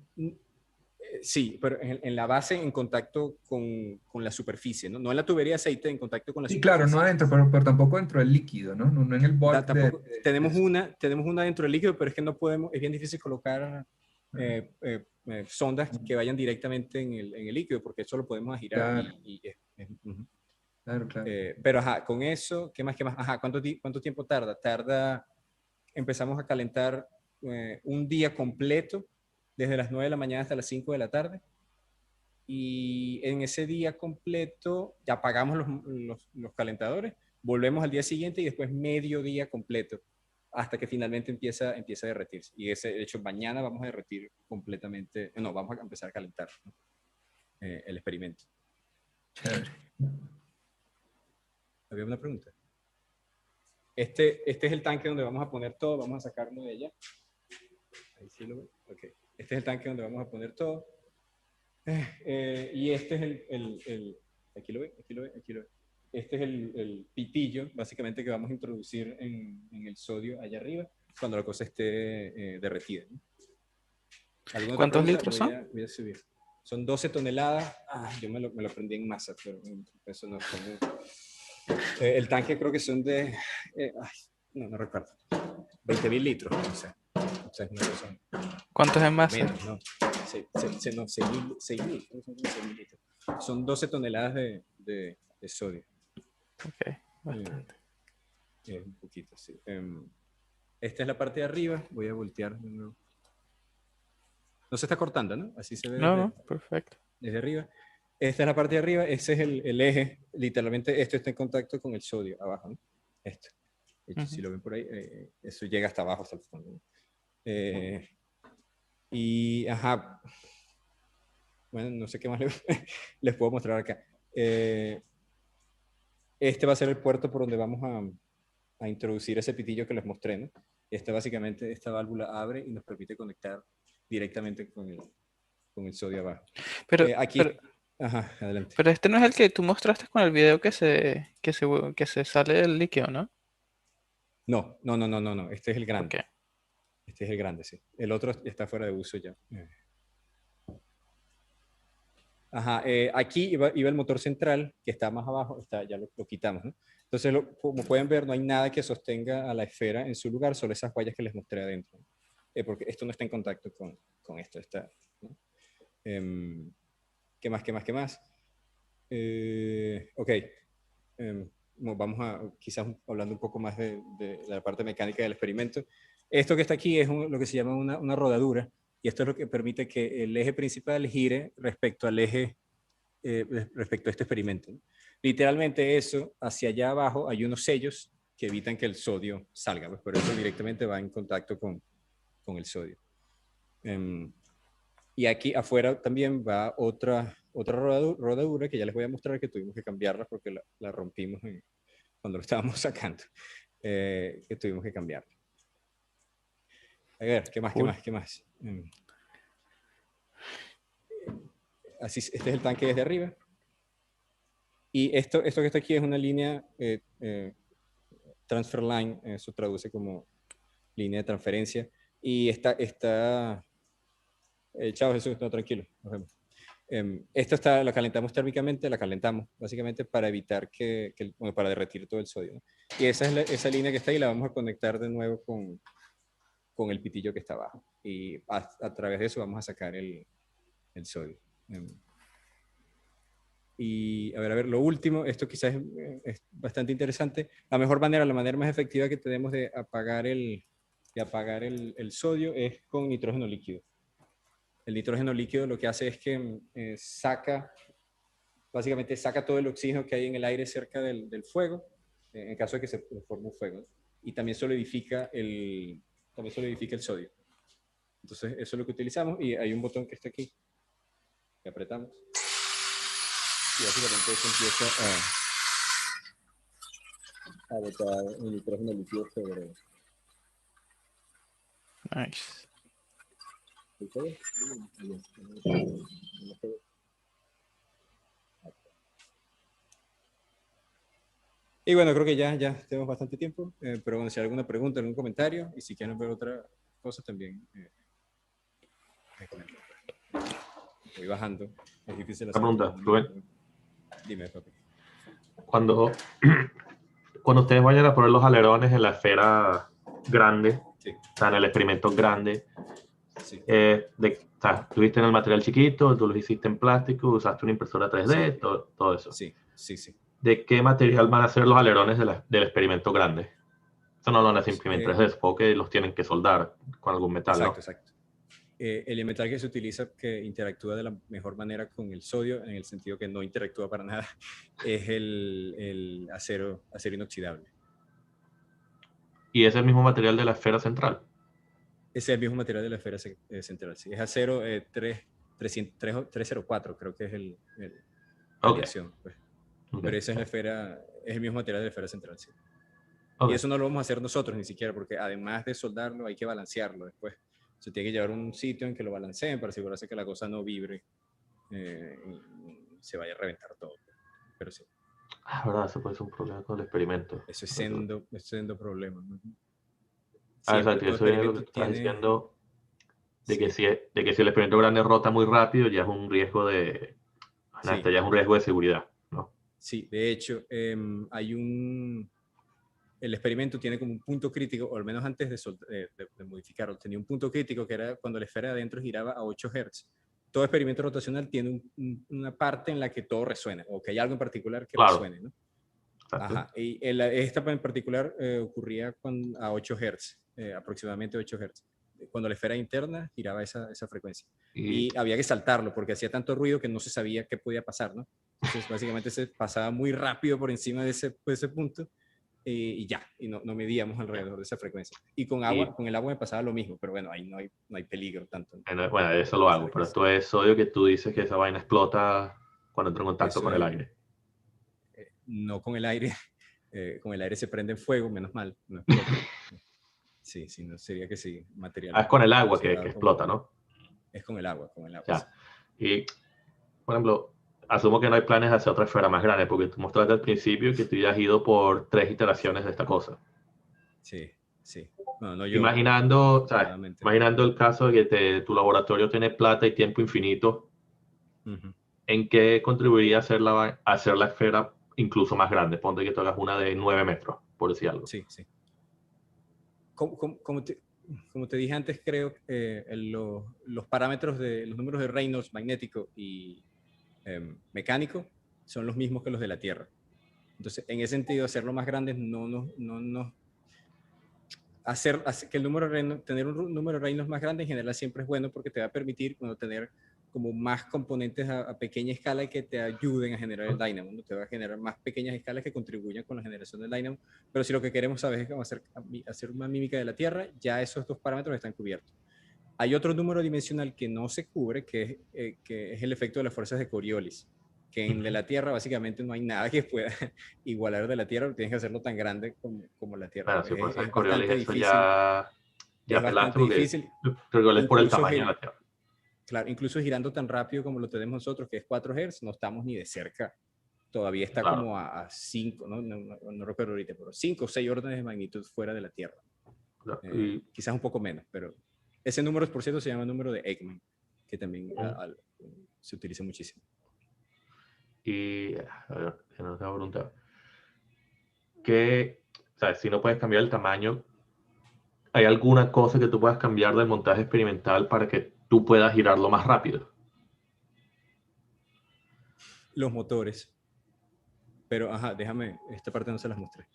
Sí, pero en la base en contacto con la superficie, ¿no? No en la tubería de aceite, en contacto con la superficie. Claro, no adentro, pero tampoco dentro del líquido, ¿no? No en el bol. Tenemos una dentro del líquido, pero es que no podemos, es bien difícil colocar sondas que vayan directamente en el líquido, porque eso lo podemos girar. Claro. Pero con eso, ¿qué más? ¿Cuánto tiempo tarda? Empezamos a calentar un día completo, desde las 9 de la mañana hasta las 5 de la tarde. Y en ese día completo ya apagamos los calentadores, volvemos al día siguiente y después medio día completo, hasta que finalmente empieza a derretirse. Y de hecho, mañana vamos a derretir completamente, vamos a empezar a calentar, ¿no? El experimento. Chévere. ¿Había una pregunta? Este es el tanque donde vamos a poner todo, vamos a sacarlo de allá. Ahí sí lo veo. Ok. Este es el tanque donde vamos a poner todo. Y este es aquí lo ve. Este es el pitillo, básicamente, que vamos a introducir en el sodio allá arriba, cuando la cosa esté derretida, ¿no? ¿Cuántos litros son? Voy a subir. Son 12 toneladas. Yo me lo aprendí en masa, pero eso no es como... el tanque creo que son de... no recuerdo. 20.000 litros, o sea, no son... ¿Cuántos en masa? Menos, no. 6.000 litros. Son 12 toneladas de sodio. Ok, bastante. Un poquito, sí. Esta es la parte de arriba. Voy a voltear de nuevo. No se está cortando, ¿no? Así se ve. No, perfecto. Desde arriba. Esta es la parte de arriba. Ese es el eje. Literalmente esto está en contacto con el sodio abajo, ¿no? Esto. De hecho, si lo ven por ahí, eso llega hasta abajo, hasta el fondo, ¿no? Bueno, no sé qué más les puedo mostrar acá. Este va a ser el puerto por donde vamos a introducir ese pitillo que les mostré, ¿no? Básicamente, esta válvula abre y nos permite conectar directamente con el sodio abajo. Adelante. Pero este no es el que tú mostraste con el video que se sale del líquido, ¿no? No. Este es el grande. Okay. Este es el grande, sí. El otro está fuera de uso ya. Aquí iba el motor central, que está más abajo, ya lo quitamos, ¿no? Entonces, como pueden ver, no hay nada que sostenga a la esfera en su lugar, solo esas huellas que les mostré adentro, ¿no? Porque esto no está en contacto con esto. ¿No? ¿Qué más? Ok. Vamos quizás hablando un poco más de la parte mecánica del experimento. Esto que está aquí es lo que se llama una rodadura, y esto es lo que permite que el eje principal gire respecto al eje respecto a este experimento. Literalmente eso, hacia allá abajo hay unos sellos que evitan que el sodio salga, pues por eso directamente va en contacto con el sodio. Y aquí afuera también va otra rodadura que ya les voy a mostrar, que tuvimos que cambiarla porque la rompimos cuando lo estábamos sacando, que tuvimos que cambiarla. A ver, ¿qué más? Así, este es el tanque desde arriba. Y esto que está aquí es una línea transfer line, eso traduce como línea de transferencia. Y chao Jesús, no, tranquilo, nos vemos. Esta la calentamos térmicamente, la calentamos básicamente para evitar para derretir todo el sodio, ¿no? Y esa línea que está ahí la vamos a conectar de nuevo con el pitillo que está abajo. Y a través de eso vamos a sacar el sodio. Y a ver, lo último, esto quizás es bastante interesante. La manera más efectiva que tenemos de apagar el sodio es con nitrógeno líquido. El nitrógeno líquido lo que hace es que básicamente saca todo el oxígeno que hay en el aire cerca del fuego, en caso de que se forme un fuego, ¿no? Y también solidifica el sodio. Entonces eso es lo que utilizamos, y hay un botón que está aquí, que apretamos. Y básicamente eso empieza a botar el nitrógeno líquido sobre. Nice. Y bueno, creo que ya tenemos bastante tiempo, pero bueno, si hay alguna pregunta, algún comentario, y si quieren ver otra cosa también, me comentan. Voy bajando. Es difícil hacer. Una pregunta, Rubén. Dime, papi. Cuando ustedes vayan a poner los alerones en la esfera grande, sí, o sea, en el experimento grande, sí, tuviste en el material chiquito, tú los hiciste en plástico, usaste una impresora 3D, sí, todo eso. Sí. ¿De qué material van a ser los alerones del experimento grande? Eso no lo van a imprimir en 3D, supongo que los tienen que soldar con algún metal, ¿no? Exacto. El metal que se utiliza, que interactúa de la mejor manera con el sodio, en el sentido que no interactúa para nada, es el acero inoxidable. ¿Y es el mismo material de la esfera central? Ese es el mismo material de la esfera central, sí. Es acero 304, creo que es la aleación. Pues. Pero esa es es el mismo material de la esfera central, sí. Y eso no lo vamos a hacer nosotros ni siquiera, porque además de soldarlo hay que balancearlo después. Se tiene que llevar a un sitio en que lo balanceen para asegurarse que la cosa no vibre y se vaya a reventar todo. Pero sí. Verdad, eso puede ser un problema con el experimento. Eso es sendo problema, ¿no? Exacto, eso es lo que estás diciendo, de que si el experimento grande rota muy rápido, ya es un riesgo ya es un riesgo de seguridad, ¿no? Sí, de hecho, el experimento tiene como un punto crítico, o al menos antes de modificarlo, tenía un punto crítico que era cuando la esfera de adentro giraba a 8 Hz. Todo experimento rotacional tiene una parte en la que todo resuena, o que hay algo en particular que resuene, ¿no? Ajá. Y esta en particular ocurría a 8 Hz, aproximadamente 8 Hz, cuando la esfera interna giraba esa frecuencia. Y había que saltarlo porque hacía tanto ruido que no se sabía qué podía pasar, ¿no? Entonces, básicamente se pasaba muy rápido por encima de ese punto. Y no medíamos alrededor de esa frecuencia. Y con el agua me pasaba lo mismo, pero bueno, ahí no hay peligro tanto. Bueno, eso lo hago, pero esto es sodio que tú dices que esa vaina explota cuando entra en contacto con el aire. No con el aire. Con el aire se prende en fuego, menos mal. No explota. Sí, no sería que sí, material. Es con el agua que explota, ¿no? Es con el agua. Ya. Sí. Y, por ejemplo, asumo que no hay planes de hacer otra esfera más grande, porque tú mostraste al principio que tú ya has ido por 3 iteraciones de esta cosa. Sí. No, yo, imaginando el caso de que tu laboratorio tiene plata y tiempo infinito, ¿en qué contribuiría a hacer la esfera incluso más grande? Ponte que tú hagas una de 9 metros, por decir algo. Sí. Como te dije antes, creo que los parámetros de los números de Reynolds magnético y mecánico son los mismos que los de la Tierra. Entonces, en ese sentido, hacerlo más grande tener un número de Reynolds más grande en general siempre es bueno, porque te va a permitir tener como más componentes a pequeña escala y que te ayuden a generar el dynamo, ¿no? Te va a generar más pequeñas escalas que contribuyan con la generación del dynamo, pero si lo que queremos saber es cómo hacer una mímica de la Tierra, ya esos dos parámetros están cubiertos. Hay otro número dimensional que no se cubre, que es el efecto de las fuerzas de Coriolis, que en de la Tierra básicamente no hay nada que pueda igualar de la Tierra, tienes que hacerlo tan grande como la Tierra. Claro, si fuerzas de Coriolis, bastante eso difícil. Ya Es bastante difícil. Coriolis por el tamaño de la Tierra. Claro, incluso girando tan rápido como lo tenemos nosotros, que es 4 Hz, no estamos ni de cerca. Todavía está como a 5, no recuerdo ahorita, pero 5 o 6 órdenes de magnitud fuera de la Tierra. Quizás un poco menos, pero ese número, por cierto, se llama número de Ekman, que también se utiliza muchísimo. Y, a ver, que no te voy a preguntar. ¿Qué, sabes, si no puedes cambiar el tamaño, hay alguna cosa que tú puedas cambiar del montaje experimental para que tú puedas girarlo más rápido? Los motores. Pero, déjame, esta parte no se las mostré.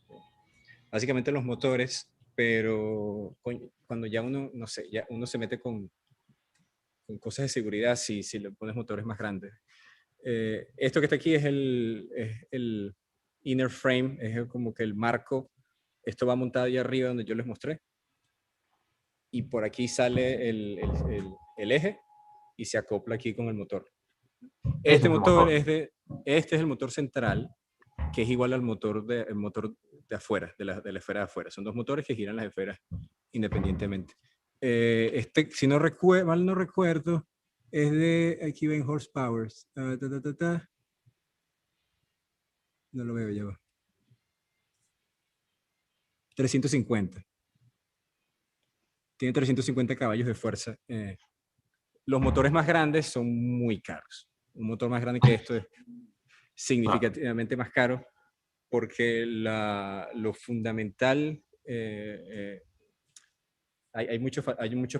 Básicamente los motores, pero cuando ya uno, no sé, ya uno se mete con cosas de seguridad, si le pones motores más grandes. Esto que está aquí es el inner frame, es como que el marco. Esto va montado ahí arriba donde yo les mostré. Y por aquí sale el eje y se acopla aquí con el motor. Este es el motor central, que es igual al motor de afuera, de la esfera de afuera. Son dos motores que giran las esferas independientemente. Si no mal no recuerdo, es de, aquí ven horsepower. No lo veo, ya va. 350. Tiene 350 caballos de fuerza. Los motores más grandes son muy caros. Un motor más grande que esto es significativamente más caro porque lo fundamental, hay muchos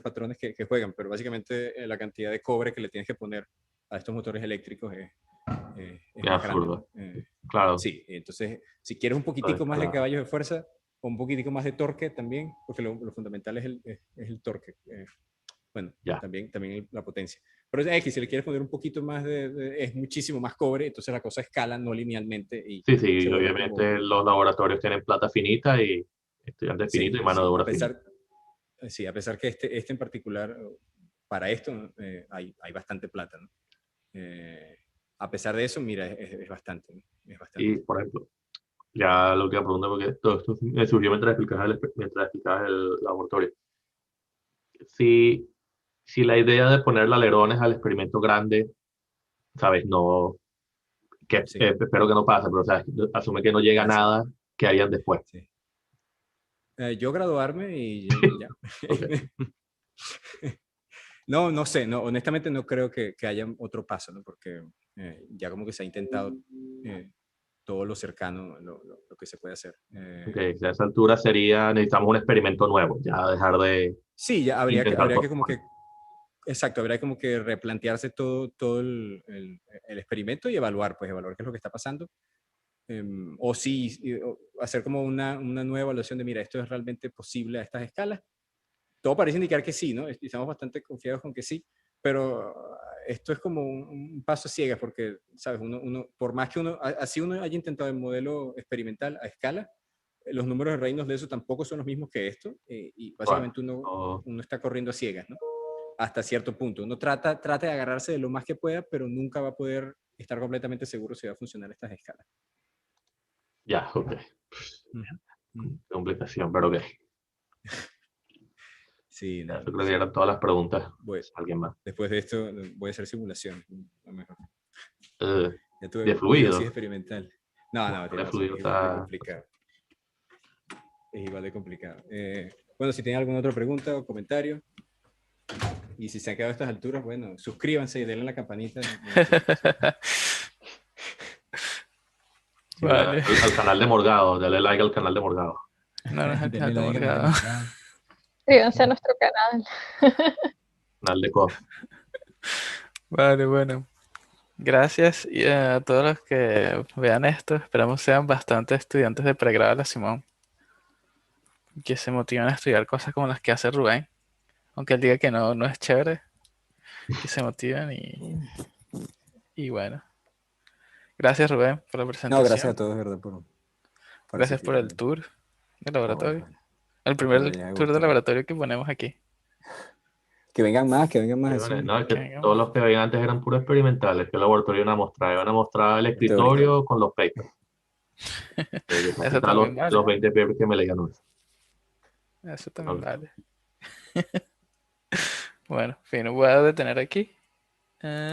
patrones que juegan, pero básicamente la cantidad de cobre que le tienes que poner a estos motores eléctricos es más grande. Claro. Sí, entonces si quieres un poquitico más de caballos de fuerza o un poquitico más de torque también, porque lo fundamental es el torque. Bueno, también la potencia. Pero si le quieres poner un poquito más es muchísimo más cobre, entonces la cosa escala no linealmente. Sí, obviamente los laboratorios tienen plata finita y estudiantes finitos y mano de obra finita. Sí, a pesar que este en particular, para esto hay bastante plata, ¿no? A pesar de eso, mira, es bastante, ¿no? Es bastante. Y, por ejemplo, ya lo que pregunto, porque todo esto me surgió mientras explicabas el laboratorio. Si la idea de ponerle alerones al experimento grande, ¿sabes? No, espero que no pase, pero ¿sabes? Asume que no llega nada, ¿qué harían después? Sí. Yo graduarme y ya. No sé, honestamente no creo que haya otro paso, ¿no? Porque ya como que se ha intentado todo lo cercano, lo que se puede hacer. A esa altura necesitamos un experimento nuevo, ya dejar de... Sí, ya habría que como que... Exacto, habría como que replantearse todo el experimento y evaluar qué es lo que está pasando. O hacer como una nueva evaluación de, mira, esto es realmente posible a estas escalas. Todo parece indicar que sí, ¿no? Estamos bastante confiados con que sí, pero esto es como un paso a ciegas porque, ¿sabes? Por más que así uno haya intentado el modelo experimental a escala, los números de reinos de eso tampoco son los mismos que esto, y básicamente uno está corriendo a ciegas, ¿no? Hasta cierto punto. Uno trata de agarrarse de lo más que pueda, pero nunca va a poder estar completamente seguro si va a funcionar estas escalas. Ya, ok. Complicación, pero ok. Sí, yo creo que eran todas las preguntas. ¿Alguien más? Después de esto voy a hacer simulación. A lo mejor. De fluido. Experimental. No, de fluido es igual de complicado. Es igual de complicado. Bueno, si tienen alguna otra pregunta o comentario, y si se han quedado a estas alturas, bueno, suscríbanse y denle a la campanita. Vale. Al canal de Morgado, dale like al canal de Morgado. No es el canal de Morgado. Suscríbanse a nuestro canal. Canal de COF. Vale, bueno. Gracias y a todos los que vean esto. Esperamos sean bastantes estudiantes de pregrado de la Simón. Que se motiven a estudiar cosas como las que hace Rubén. Aunque él diga que no es chévere. que se motivan y bueno. Gracias, Rubén, por la presentación. No, gracias a todos, de verdad, gracias por el tour del laboratorio. Bueno. El primer tour de laboratorio que ponemos aquí. Que vengan más. No, que todos los que veían antes eran puros experimentales, que el laboratorio iban a mostrar el escritorio con los papers. Eso también vale. Los 20 papers que me leían hoy. Eso también vale. Bueno, fin, voy a detener aquí.